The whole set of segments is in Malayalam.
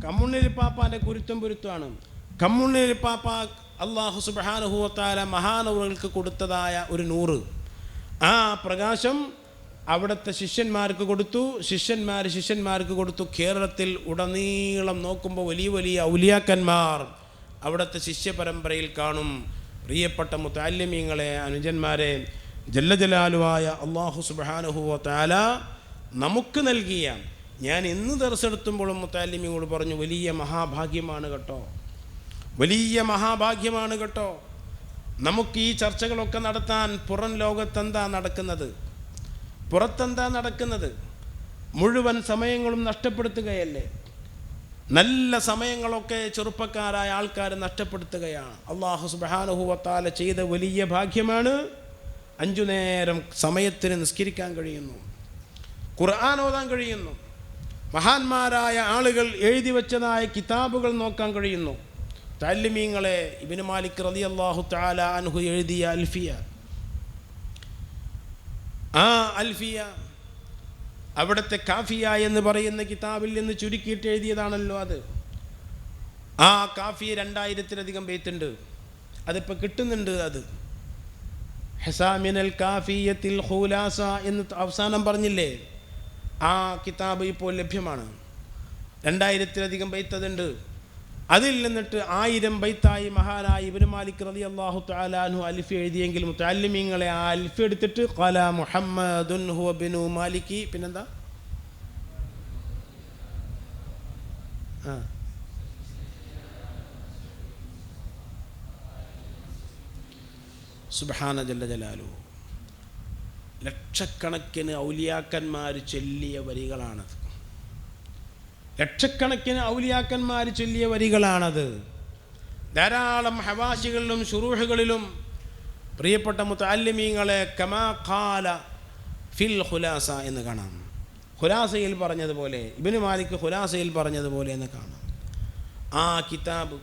കമ്മുണ്ണിരിപ്പാപ്പാൻ്റെ കുരുത്തം പൊരുത്തമാണ്. കമ്മുണ്ണിരിപ്പാപ്പ അല്ലാഹു സുബ്ഹാനഹു വ തആല മഹാനവറുകൾക്ക് കൊടുത്തതായ ഒരു നൂറ്, ആ പ്രകാശം അവിടുത്തെ ശിഷ്യന്മാർക്ക് കൊടുത്തു, ശിഷ്യന്മാർക്ക് കൊടുത്തു. കേരളത്തിൽ ഉടനീളം നോക്കുമ്പോൾ വലിയ വലിയ ഔലിയാക്കന്മാർ അവിടുത്തെ ശിഷ്യ പരമ്പരയിൽ കാണും. പ്രിയപ്പെട്ട മുതഅല്ലിമീങ്ങളെ, അനുജന്മാരെ, ജല്ല ജലാലുവായ അല്ലാഹു സുബ്ഹാനഹു വ തആല നമുക്ക് നൽകിയ, ഞാൻ എന്ന് ദർസെടുത്തുമ്പോഴും മുതഅല്ലിമീങ്ങളോട് പറഞ്ഞു, വലിയ മഹാഭാഗ്യമാണ് കേട്ടോ, വലിയ മഹാഭാഗ്യമാണ് കേട്ടോ. നമുക്ക് ഈ ചർച്ചകളൊക്കെ നടത്താൻ പുറം ലോകത്തെന്താ നടക്കുന്നത്, പുറത്തെന്താ നടക്കുന്നത്? മുഴുവൻ സമയങ്ങളും നഷ്ടപ്പെടുത്തുകയല്ലേ. നല്ല സമയങ്ങളൊക്കെ ചെറുപ്പക്കാരായ ആൾക്കാർ നഷ്ടപ്പെടുത്തുകയാണ്. അല്ലാഹു സുബ്ഹാനഹു വ തആല ചെയ്ത വലിയ ഭാഗ്യമാണ് 5 നേരം സമയത്തിന് നിസ്കരിക്കാൻ കഴിയുന്നു, ഖുർആൻ ഓതാൻ കഴിയുന്നു, മഹാന്മാരായ ആളുകൾ എഴുതി വെച്ചതായ കിതാബുകൾ നോക്കാൻ കഴിയുന്നു. തഅല്ലിമീങ്ങളെ, ഇബ്നു മാലിക് റളിയല്ലാഹു തആല അൻഹു എഴുതിയ അൽഫിയ, ആ അൽഫിയ അവിടുത്തെ കാഫിയ എന്ന് പറയുന്ന കിതാബിൽ നിന്ന് ചുരുക്കിയിട്ട് എഴുതിയതാണല്ലോ അത്. ആ കാഫിയ 2000-ലധികം ബൈത്തുണ്ട്. അതിപ്പോൾ കിട്ടുന്നുണ്ട്. അത് ഹസാമിനൽ കാഫിയത്തിൽ ഖുലാസ എന്ന് അവസാനം പറഞ്ഞില്ലേ, ആ കിതാബ് ഇപ്പോൾ ലഭ്യമാണ്. 2000-ലധികം ബൈത്ത് അതുണ്ട്. അതിൽ നിന്നിട്ട് 1000 ബൈത്തായി മഹാനായി ഇബ്നു മാലിക് റളിയല്ലാഹു തആല അൻഹു അൽഫി എഴുതിയെങ്കിൽ മുതഅല്ലിമീങ്ങളെ ആ അൽഫി എടുത്തിട്ട് ഖല മുഹമ്മദുൻ ഹുവ ബിനു മാലിക്കി, പിന്നെന്താ സുബ്ഹാന ജല്ല ജലാലു. ലക്ഷക്കണക്കിന് ഔലിയാക്കന്മാർ ചൊല്ലിയ വരികളാണത്, ലക്ഷക്കണക്കിന് ഔലിയാക്കന്മാർ ചൊല്ലിയ വരികളാണത്. ധാരാളം ഹവാശികളിലും ശുറൂഹുകളിലും പ്രിയപ്പെട്ട മുതഅല്ലിമീങ്ങളെ കമാ ഖാല ഫിൽ ഖുലാസ എന്ന് കാണാം. ഖുലാസയിൽ പറഞ്ഞതുപോലെ, ഇബ്നു മാലിക് ഖുലാസയിൽ പറഞ്ഞതുപോലെ എന്ന് കാണാം. ആ കിതാബ്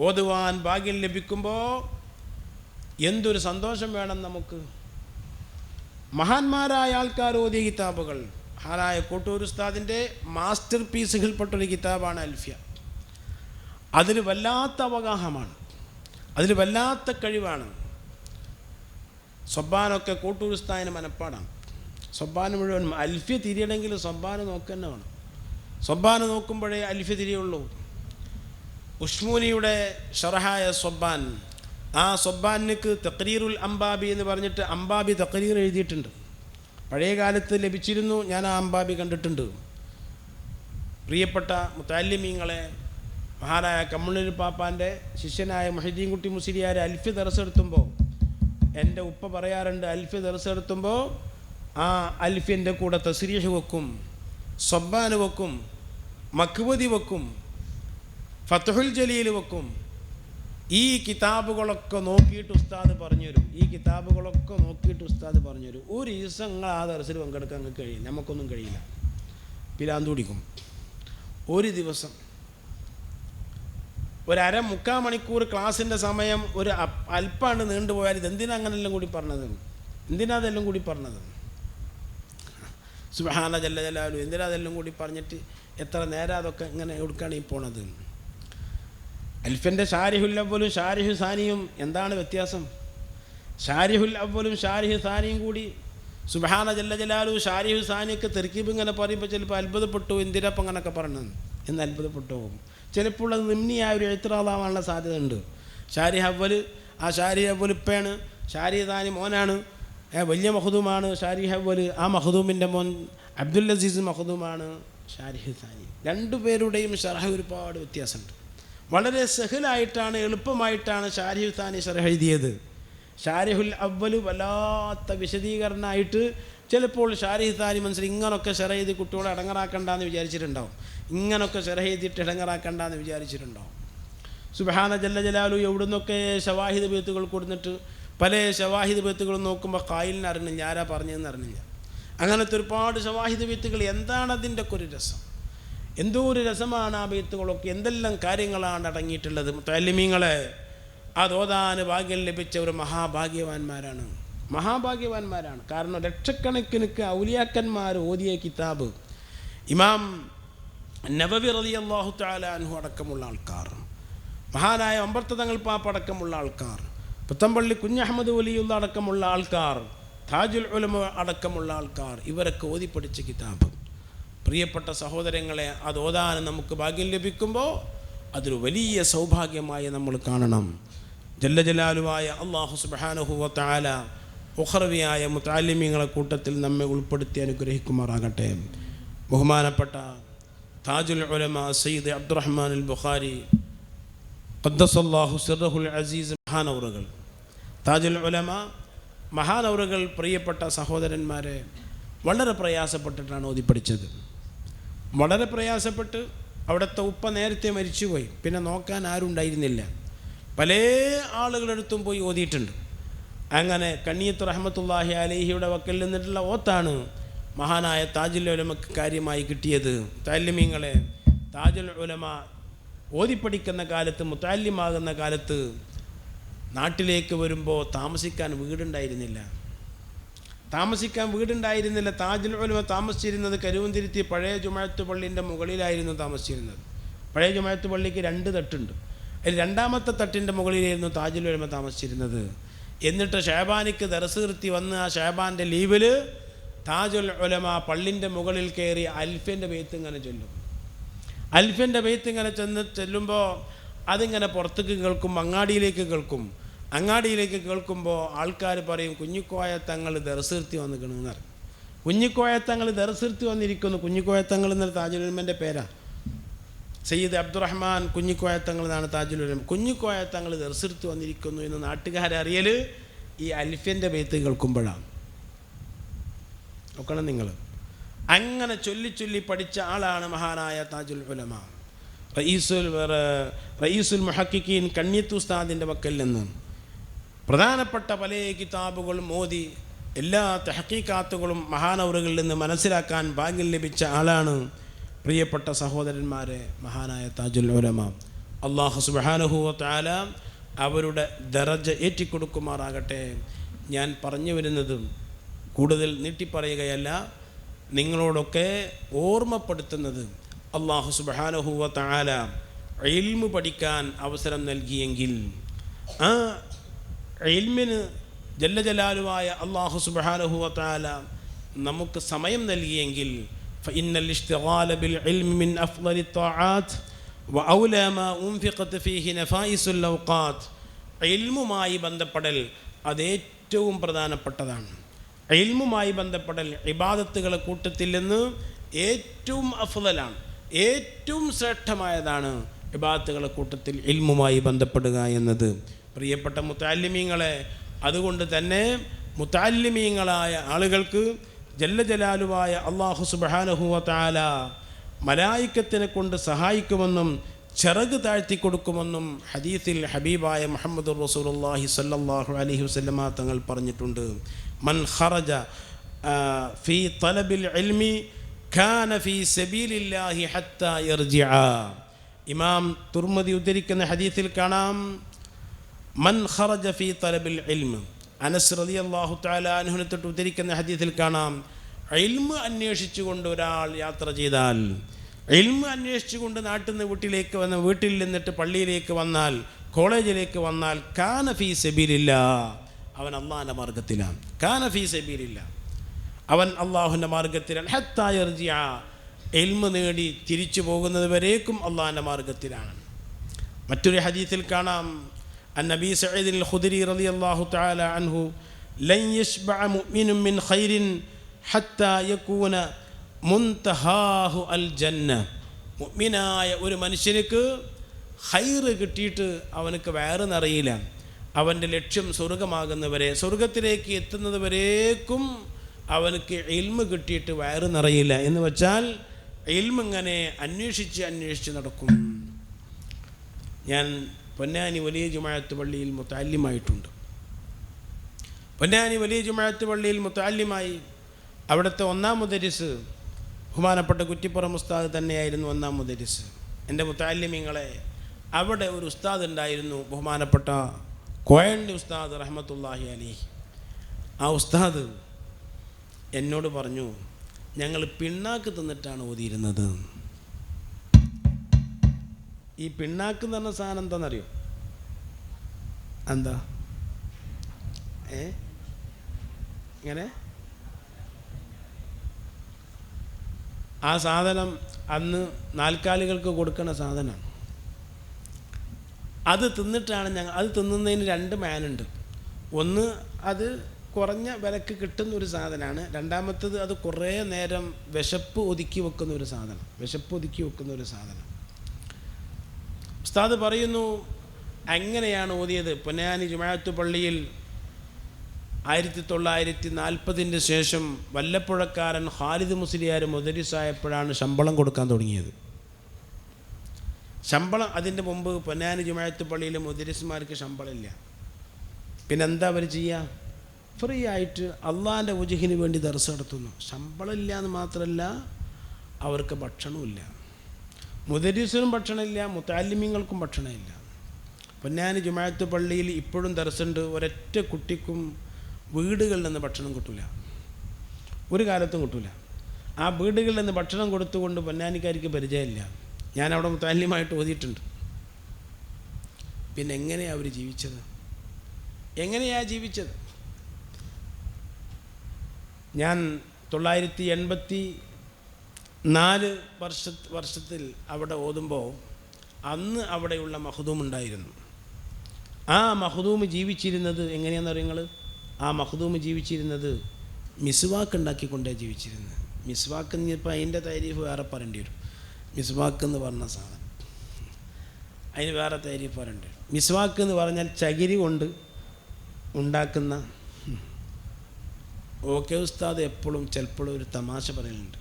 ഓതുവാൻ ഭാഗ്യം ലഭിക്കുമ്പോൾ എന്തൊരു സന്തോഷം വേണം നമുക്ക്. മഹാന്മാരായ ആൾക്കാർ ഓതിയ കിതാബുകൾ, മഹാനായ കോട്ടൂർ ഉസ്താദിൻ്റെ മാസ്റ്റർ പീസുകൾപ്പെട്ടൊരു കിതാബാണ് അൽഫിയ. അതിൽ വല്ലാത്ത അവഗാഹമാണ്, അതിൽ വല്ലാത്ത കഴിവാണ്. സൊബ്ബാനൊക്കെ കോട്ടൂർ ഉസ്താദിന് മനപ്പാടാണ്. സൊബ്ബാന് മുഴുവൻ അൽഫിയ തിരിയണമെങ്കിൽ സൊബ്ബാന് നോക്കുക വേണം. സൊബ്ബാന് നോക്കുമ്പോഴേ അൽഫിയ തിരിയുള്ളൂ. ഉഷ്മൂനിയുടെ ഷറഹായ സൊബ്ബാൻ, ആ സൊബ്ബാനിക്ക് തഖ്രീറുൽ അംബാബി എന്ന് പറഞ്ഞിട്ട് അംബാബി തഖ്രീർ എഴുതിയിട്ടുണ്ട്. പഴയ കാലത്ത് ലഭിച്ചിരുന്നു, ഞാൻ ആ അംബാബി കണ്ടിട്ടുണ്ട്. പ്രിയപ്പെട്ട മുതഅല്ലിമീങ്ങളെ, മഹാനായ കമ്മുണ്ണൂർ പാപ്പാൻ്റെ ശിഷ്യനായ മുഹീദ്ദീൻ കുട്ടി മുസ്ലിയാർ അൽഫി ദർസെടുത്തുമ്പോൾ എൻ്റെ ഉപ്പ പറയാറുണ്ട്, അൽഫി ദർസെടുത്തുമ്പോൾ ആ അൽഫിൻ്റെ കൂടെ തസ്രീഹ് വെക്കും, സൊബ്ബാന് വെക്കും, മക്വദി വെക്കും, ഫത്ഹുൽ ജലീൽ വെക്കും. ഈ കിതാബുകളൊക്കെ നോക്കിയിട്ട് ഉസ്താദ് പറഞ്ഞുതരും. ഈ കിതാബുകളൊക്കെ നോക്കിയിട്ട് ഉസ്താദ് പറഞ്ഞുതരും. ഒരു ദിവസം നിങ്ങൾ ആ ദർസിൽ പങ്കെടുക്കാൻ നിങ്ങൾക്ക് കഴിയും, നമുക്കൊന്നും കഴിയില്ല, പിരാന്ത് പിടിക്കും. ഒരു ദിവസം ഒരു മുക്കാൽ മണിക്കൂർ ക്ലാസ്സിൻ്റെ സമയം ഒരു അല്പമാണ് നീണ്ടുപോയാൽ ഇതെന്തിനാ അങ്ങനെല്ലാം കൂടി പറഞ്ഞത്, എന്തിനാ അതെല്ലാം കൂടി പറഞ്ഞത്? സുബ്ഹാന ജല്ല ജലാലു, എന്തിനാ അതെല്ലാം കൂടി പറഞ്ഞിട്ട് എത്ര നേരം അതൊക്കെ ഇങ്ങനെ എടുക്കാണ് ഈ പോണത്? അൽഫിൻ്റെ ഷാരിഹുൽ അവ്വലും ഷാരിഹു സാനിയും എന്താണ് വ്യത്യാസം? ഷാരിഹുൽ അവ്വലും ഷാരിഹു സാനിയും കൂടി സുബ്ഹാന ജല്ല ജലാലു ഷാരിഹു സാനിയൊക്കെ തെർക്കീബ് ഇങ്ങനെ പറയുമ്പോൾ ചിലപ്പോൾ അത്ഭുതപ്പെട്ടു, എന്തിനപ്പം അങ്ങനെയൊക്കെ പറഞ്ഞത് എന്ന് അത്ഭുതപ്പെട്ടു പോകും. ചിലപ്പോൾ അത് നിമ്നിയായ ഒരു എഴുത്തുറാവാനുള്ള സാധ്യത ഉണ്ട്. ഷാരിഹ് അവ്വൽ, ആ ഷാരിഹ് അവ്വൽ ഇപ്പയാണ്, ഷാരിഹ് സാനി മോനാണ്, വലിയ മഖ്ദൂമാണ് ഷാരിഹ് അവ്വൽ. ആ മഖ്ദൂമിൻ്റെ മോൻ അബ്ദുൽ അസീസ് മഖ്ദൂമാണ് ഷാരിഹ് സാനി. രണ്ടുപേരുടെയും ഷറഹ് ഒരുപാട് വ്യത്യാസമുണ്ട്. വളരെ സഹലായിട്ടാണ്, എളുപ്പമായിട്ടാണ് ഷാരിഹ് സാനി ഷറഹ് എഴുതിയത്. ഷാരിഹുൽ അവ്വൽ വല്ലാത്ത വിശദീകരണമായിട്ട് ചിലപ്പോൾ ഷാരിഹ് സാനി മനസ്സിൽ ഇങ്ങനൊക്കെ ഷറഹ് എഴുതി കുട്ടികളെ അടങ്ങറാക്കണ്ടെന്ന് വിചാരിച്ചിട്ടുണ്ടാവും, ഇങ്ങനൊക്കെ ഷറഹ് എഴുതിയിട്ട് ഇടങ്ങറാക്കണ്ടെന്ന് വിചാരിച്ചിട്ടുണ്ടാവും. സുബ്ഹാന ജല്ല ജലാലു എവിടുന്നൊക്കെ ഷവാഹിദ് ബൈത്തുകൾ കൊടുത്തിട്ട് പല ഷവാഹിദ് ബൈത്തുകളും നോക്കുമ്പോൾ ഖായിലിന് അറിഞ്ഞില്ല, ആരാ പറഞ്ഞതെന്ന് അറിഞ്ഞില്ല. അങ്ങനത്തെ ഒരുപാട് ഷവാഹിദ് ബൈത്തുകൾ. എന്താണ് അതിൻ്റെ ഒക്കെ ഒരു രസം? എന്തോ ഒരു രസമാണ് ആ ബൈത്തുകളൊക്കെ, എന്തെല്ലാം കാര്യങ്ങളാണ് അടങ്ങിയിട്ടുള്ളത്. മുതഅല്ലിമീങ്ങളെ, അതോതാൻ ഭാഗ്യം ലഭിച്ച ഒരു മഹാഭാഗ്യവാന്മാരാണ്, മഹാഭാഗ്യവാന്മാരാണ്. കാരണം ലക്ഷക്കണക്കിന് ഔലിയാക്കന്മാർ ഓതിയ കിതാബ്. ഇമാം നബവി റളിയല്ലാഹു തആല അൻഹു അടക്കമുള്ള ആൾക്കാർ, മഹാനായ അമ്പർത്ത തങ്ങൾ പാപ്പ അടക്കമുള്ള ആൾക്കാർ, പുത്തമ്പള്ളി കുഞ്ഞഹമ്മദ് വലിയുള്ള അടക്കമുള്ള ആൾക്കാർ, താജുൽ ഉലമ അടക്കമുള്ള ആൾക്കാർ, ഇവരൊക്കെ ഓതിപ്പടിച്ച കിതാബ്. പ്രിയപ്പെട്ട സഹോദരങ്ങളെ, അത് ഓതാൻ നമുക്ക് ഭാഗ്യം ലഭിക്കുമ്പോൾ അതൊരു വലിയ സൗഭാഗ്യമായി നമ്മൾ കാണണം. ജല്ല ജലാലുവായ അല്ലാഹു സുബ്ഹാനഹു വ തആല ഉഖറവിയായ മുതഅല്ലിമീങ്ങളെ കൂട്ടത്തിൽ നമ്മെ ഉൾപ്പെടുത്തി അനുഗ്രഹിക്കുമാറാകട്ടെ. ബഹുമാനപ്പെട്ട താജുൽ ഉലമ സയ്യിദ് അബ്ദുറഹ്മാൻ അൽ ബുഖാരി ഖദ്ദസല്ലാഹു സിർറഹുൽ അസീസ് മഹാനവറുകൾ, താജുൽ ഉലമ മഹാനവറുകൾ, പ്രിയപ്പെട്ട സഹോദരന്മാരെ, വളരെ പ്രയാസപ്പെട്ടിട്ടാണ് ഓതിപ്പടിച്ചത്. വളരെ പ്രയാസപ്പെട്ട്. അവിടുത്തെ ഉപ്പ നേരത്തെ മരിച്ചുപോയി, പിന്നെ നോക്കാൻ ആരും ഉണ്ടായിരുന്നില്ല. പല ആളുകളെടുത്തും പോയി ഓതിയിട്ടുണ്ട്. അങ്ങനെ കണ്ണിയത്ത് റഹ്മത്തുള്ളാഹി അലൈഹിയുടെ വക്കൽ നിന്നിട്ടുള്ള ഓത്താണ് മഹാനായ താജുൽ ഉലമക്ക് കാര്യമായി കിട്ടിയത്. മുതഅല്ലിമീങ്ങളെ, താജുൽ ഉലമ ഓതിപ്പടിക്കുന്ന കാലത്ത്, മുതഅല്ലിമാകുന്ന കാലത്ത് നാട്ടിലേക്ക് വരുമ്പോൾ താമസിക്കാൻ വീടുണ്ടായിരുന്നില്ല. താജുൽ ഉലമ താമസിച്ചിരുന്നത് കരുവന്തിരുത്തി പഴയ ജുമഅത്ത് പള്ളിൻ്റെ മുകളിലായിരുന്നു താമസിച്ചിരുന്നത്. പഴയ ജുമഅത്ത് പള്ളിക്ക് 2 തട്ടുണ്ട്. അതിൽ 2ാമത്തെ തട്ടിൻ്റെ മുകളിലായിരുന്നു താജുൽ ഉലമ താമസിച്ചിരുന്നത്. എന്നിട്ട് ഷാബാനിക്ക് ദർസ് നിർത്തി വന്ന് ആ ഷാബാൻ്റെ ലീവിൽ താജുൽ ഉലമ പള്ളിൻ്റെ മുകളിൽ കയറി അൽഫിൻ്റെ ബെയ്ത്ത് ഇങ്ങനെ ചൊല്ലും. അൽഫിൻ്റെ ബെയ്ത്ത് ഇങ്ങനെ ചെല്ലുമ്പോൾ അതിങ്ങനെ പുറത്തേക്ക് കേൾക്കും, അങ്ങാടിയിലേക്ക് കേൾക്കും. അങ്ങാടിയിലേക്ക് കേൾക്കുമ്പോൾ ആൾക്കാർ പറയും, കുഞ്ഞിക്കോയ തങ്ങൾ ദർസ് നിർത്തി വന്നിരിക്കണമെന്ന് പറയും. കുഞ്ഞിക്കോയ തങ്ങൾ ദർസ് നിർത്തി വന്നിരിക്കുന്നു. കുഞ്ഞിക്കോയ തങ്ങൾ എന്നൊരു താജുൽ ഉലമൻ്റെ പേരാണ്. സയ്യിദ് അബ്ദുറഹ്മാൻ കുഞ്ഞിക്കോയ തങ്ങൾ എന്നാണ് താജുൽ ഉലമ. കുഞ്ഞിക്കോയ തങ്ങൾ ദർസ് നിർത്തി വന്നിരിക്കുന്നു എന്ന് നാട്ടുകാരറിയൽ ഈ അൽഫിൻ്റെ ബെയ്ത്ത് കേൾക്കുമ്പോഴാണ്. നോക്കണം നിങ്ങൾ. അങ്ങനെ ചൊല്ലി പഠിച്ച ആളാണ് മഹാനായ താജുൽ ഉലമ. റയീസുൽ മുഹഖിഖീൻ കണ്ണിയത്ത് ഉസ്താദിൻ്റെ വക്കൽ നിന്ന് പ്രധാനപ്പെട്ട പല കിതാബുകളും ഓതി എല്ലാ തഹ്ഖീഖാത്തുകളും മഹാനവറുകളിൽ നിന്ന് മനസ്സിലാക്കാൻ ഭാഗ്യം ലഭിച്ച ആളാണ് പ്രിയപ്പെട്ട സഹോദരന്മാരെ മഹാനായ താജുൽ ഉലമ. അല്ലാഹു സുബ്ഹാനഹു വ തആല അവരുടെ ദറജ ഏറ്റിക്കൊടുക്കുമാറാകട്ടെ. ഞാൻ പറഞ്ഞു വരുന്നത് കൂടുതൽ നീട്ടിപ്പറയുകയല്ല, നിങ്ങളോടൊക്കെ ഓർമ്മപ്പെടുത്തുന്നത്, അല്ലാഹു സുബ്ഹാനഹു വ തആല ഇൽമു പഠിക്കാൻ അവസരം നൽകിയെങ്കിൽ, ആ ഇൽമിന് ജല്ല ജലാലുവായ അല്ലാഹു സുബ്ഹാനഹു വ തആല നമുക്ക് സമയം നൽകിയെങ്കിൽ, ഫഇന്നൽ ഇശ്തിഗാല ബിൽ ഇൽമി മിൻ അഫ്ളലി ത്വാആത്ത് വഔലാ മാ ഉൻഫിഖത് ഫീഹി നഫായിസുൽ ഔഖാത്ത്. ഇൽമുമായി ബന്ധപ്പെടൽ അത് ഏറ്റവും പ്രധാനപ്പെട്ടതാണ്. ഇൽമുമായി ബന്ധപ്പെടൽ ഇബാദത്തുകളെ കൂട്ടത്തിൽ നിന്ന് ഏറ്റവും അഫ്ളലാണ്, ഏറ്റവും ശ്രേഷ്ഠമായതാണ് ഇബാദത്തുകളെ കൂട്ടത്തിൽ ഇൽമുമായി ബന്ധപ്പെടുക എന്നത്. പ്രിയപ്പെട്ട മുതഅല്ലിമീങ്ങളെ, അതുകൊണ്ട് തന്നെ മുതഅല്ലിമീങ്ങളായ ആളുകൾക്ക് ജല്ല ജലാലുവായ അല്ലാഹു സുബ്ഹാനഹു വ തആല മലായിക്കത്തിനെ കൊണ്ട് സഹായിക്കുമെന്നും ചിറക് താഴ്ത്തി കൊടുക്കുമെന്നും ഹദീസിൽ ഹബീബായ മുഹമ്മദുർ റസൂലുള്ളാഹി സ്വല്ലല്ലാഹു അലൈഹി വസല്ലമ തങ്ങൾ പറഞ്ഞിട്ടുണ്ട്. മൻ ഖറജ ഫീ തലബിൽ ഇൽമി കാന ഫീ സബീലില്ലാഹി ഹത്താ യർജിഅ. ഇമാം തുർമുദി ഉദ്ധരിക്കുന്ന ഹദീസിൽ കാണാം, മൻ ഖറജ ഫീ തലബിൽ ഇൽമ്. അനസ് റളിയല്ലാഹു തആല അൻഹു തൊട്ട് ഉദ്ധരിക്കുന്ന ഹദീസിൽ കാണാം, ഇൽമ് അന്വേഷിച്ചുകൊണ്ട് ഒരാൾ യാത്ര ചെയ്താൽ, ഇൽമ് അന്വേഷിച്ചുകൊണ്ട് നാട്ടിൽ നിന്ന് വീട്ടിലേക്ക് വന്ന്, വീട്ടിൽ നിന്നിട്ട് പള്ളിയിലേക്ക് വന്നാൽ, കോളേജിലേക്ക് വന്നാൽ, കാന ഫീ സബീലില്ലാഹ്, അവൻ അള്ളാഹുവിൻ്റെ മാർഗത്തിലാണ്. കാന ഫീ സബീലില്ലാഹ്, അവൻ അള്ളാഹുവിൻ്റെ മാർഗത്തിലാണ്. ഹത്താ യർജിഅ, ഇൽമ് നേടി തിരിച്ചു പോകുന്നത് വരേക്കും അള്ളാഹുവിൻ്റെ മാർഗത്തിലാണ്. മറ്റൊരു ഹദീസിൽ കാണാം, അന്നബി സഈദ് അൽ ഖുദരി റളിയല്ലാഹു തആല അൻഹു, ലൻ യശ്ബഅ മുഅ്മിനുൻ മിൻ ഖൈരിൻ ഹത്താ യകൂന മുൻതഹാഹു അൽ ജന്ന. മുഅ്മിനായ ഒരു മനുഷ്യർക്ക് ഖൈറ് കിട്ടിയിട്ട് അവനക്ക് വയറ് നിറയില്ല. അവൻ്റെ ലക്ഷ്യം സ്വർഗമാകുന്നവരെ, സ്വർഗത്തിലേക്ക് എത്തുന്നത് വരേക്കും അവനക്ക് ഇൽമ് കിട്ടിയിട്ട് വയറ് നിറയില്ല. എന്ന് വെച്ചാൽ ഇൽമ് ഇങ്ങനെ അന്വേഷിച്ച് നടക്കും. ഞാൻ പൊന്നാനി വലിയ ജുമാഅത്ത് പള്ളിയിൽ മുതഅല്ലിമായിട്ടുണ്ട്. പൊന്നാനി വലിയ ജുമാഅത്ത് പള്ളിയിൽ മുതഅല്ലിമായി. അവിടുത്തെ 1ാം മുദരിസ് ബഹുമാനപ്പെട്ട കുറ്റിപ്പുറം ഉസ്താദ് തന്നെയായിരുന്നു 1ാം മുദരിസ്. എൻ്റെ മുതഅല്ലിമീങ്ങളെ, അവിടെ ഒരു ഉസ്താദ് ഉണ്ടായിരുന്നു, ബഹുമാനപ്പെട്ട കോയണ്ടി ഉസ്താദ് റഹ്മത്തുള്ളാഹി അലൈഹി. ആ ഉസ്താദ് എന്നോട് പറഞ്ഞു, ഞങ്ങൾ പിണ്ണാക്ക് തിന്നിട്ടാണ് ഓതിയിരുന്നത്. ഈ പിണ്ണാക്ക് എന്ന് പറഞ്ഞ സാധനം എന്താണെന്നറിയോ? എന്താ ഇങ്ങനെ ആ സാധനം അന്ന് നാൽക്കാലികൾക്ക് കൊടുക്കുന്ന സാധനമാണ്. അത് തിന്നിട്ടാണ് അത് തിന്നുന്നതിന് 2 മാനുണ്ട്. ഒന്ന്, അത് കുറഞ്ഞ വിലക്ക് കിട്ടുന്ന ഒരു സാധനമാണ്. രണ്ടാമത്തത്, അത് കുറേ നേരം വിശപ്പ് ഒതുക്കി വെക്കുന്ന ഒരു സാധനം. ഉസ്താദ് പറയുന്നു, അങ്ങനെയാണ് ഓതിയത്. പൊന്നാനി ജുമാഅത്ത് പള്ളിയിൽ 1940 ശേഷം വല്ലപ്പുഴക്കാരൻ ഖാലിദ് മുസ്ലിയാർ മുദരിസായപ്പോഴാണ് ശമ്പളം കൊടുക്കാൻ തുടങ്ങിയത്. ശമ്പളം അതിൻ്റെ മുമ്പ് പൊന്നാനി ജുമാഅത്ത് പള്ളിയിൽ മുദരിസ്മാർക്ക് ശമ്പളമില്ല. പിന്നെന്താ അവർ ചെയ്യുക? ഫ്രീ ആയിട്ട് അള്ളാഹിൻ്റെ വജ്ഹിന് വേണ്ടി ദർസ് നടത്തുന്നു. ശമ്പളമില്ല എന്ന് മാത്രമല്ല, അവർക്ക് ഭക്ഷണമില്ല. മുദരിസിനും ഭക്ഷണമില്ല, മുതഅല്ലിമീങ്ങൾക്കും ഭക്ഷണമില്ല. പൊന്നാനി ജുമാഅത്ത് പള്ളിയിൽ ഇപ്പോഴും ദർസുണ്ട്. ഒരൊറ്റ കുട്ടിക്കും വീടുകളിൽ നിന്ന് ഭക്ഷണം കിട്ടില്ല, ഒരു കാലത്തും കിട്ടില്ല. ആ വീടുകളിൽ നിന്ന് ഭക്ഷണം കൊടുത്തുകൊണ്ട് പൊന്നാനിക്കാർക്ക് പരിചയമില്ല. ഞാനവിടെ മുതഅല്ലിമായിട്ട് ഓതിയിട്ടുണ്ട്. പിന്നെ എങ്ങനെയാണ് അവർ ജീവിച്ചത്? ഞാൻ 984 വർഷത്തിൽ അവിടെ ഓതുമ്പോൾ അന്ന് അവിടെയുള്ള മഖ്ദൂം ഉണ്ടായിരുന്നു. ആ മഖ്ദൂം ജീവിച്ചിരുന്നത് എങ്ങനെയാണെന്ന് അറിയുങ്ങൾ? ആ മഖ്ദൂം ജീവിച്ചിരുന്നത് മിസ്വാക്ക് ഉണ്ടാക്കിക്കൊണ്ടേ ജീവിച്ചിരുന്നത്. മിസ്വാക്ക് എന്ന് ഇപ്പോൾ അതിൻ്റെ താരീഫ് വേറെ പറയേണ്ടി വരും. മിസ്വാക്ക് എന്ന് പറഞ്ഞ സാധനം അതിന് വേറെ താരീഫ് പറയേണ്ടി വരും. മിസ്വാക്ക് എന്ന് പറഞ്ഞാൽ ചകിരി കൊണ്ട് ഉണ്ടാക്കുന്ന. ഓക്കെ ഉസ്താദ് എപ്പോഴും ചിലപ്പോഴും ഒരു തമാശ പറയലുണ്ട്.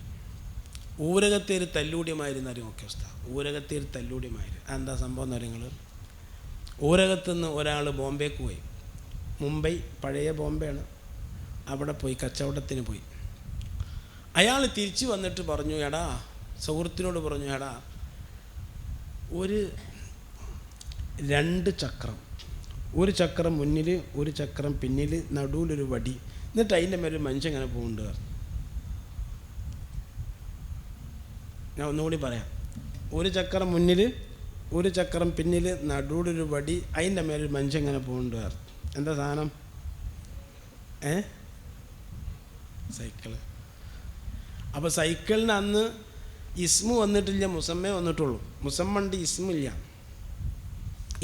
ഊരകത്തേര് തല്ലൂടിയമായിരുന്നു അറിയും. ഓക്കെ ഉസ്താദ്, ഊരകത്തേര് തല്ലൂടിയമായിരുന്നു. എന്താ സംഭവം എന്ന് അറിയുങ്ങൾ? ഊരകത്തുനിന്ന് ഒരാൾ ബോംബേക്ക് പോയി. മുംബൈ പഴയ ബോംബെയാണ്. അവിടെ പോയി കച്ചവടത്തിന് പോയി. അയാൾ തിരിച്ചു വന്നിട്ട് പറഞ്ഞു, എടാ, സുഹൃത്തിനോട് പറഞ്ഞു, എടാ, ഒരു 2 ചക്രം, ഒരു ചക്രം മുന്നിൽ, ഒരു ചക്രം പിന്നിൽ, നടുവിലൊരു വടി, എന്നിട്ട് അതിൻ്റെ മേലൊരു മനുഷ്യൻ ഇങ്ങനെ പോകുന്നുണ്ട്. ഞാൻ ഒന്നുകൂടി പറയാം. ഒരു ചക്രം മുന്നിൽ, ഒരു ചക്രം പിന്നിൽ, നടുവിലൊരു വടി, അതിൻ്റെ മേലൊരു മനുഷ്യൻ ഇങ്ങനെ പോകുന്നുണ്ട്. എന്താ സാധനം? സൈക്കിള്. അപ്പോൾ സൈക്കിളിന് അന്ന് ഇസ്മു വന്നിട്ടില്ല, മുസമ്മേ വന്നിട്ടുള്ളൂ. മുസമ്മണ്ട്, ഇസ്മില്ല.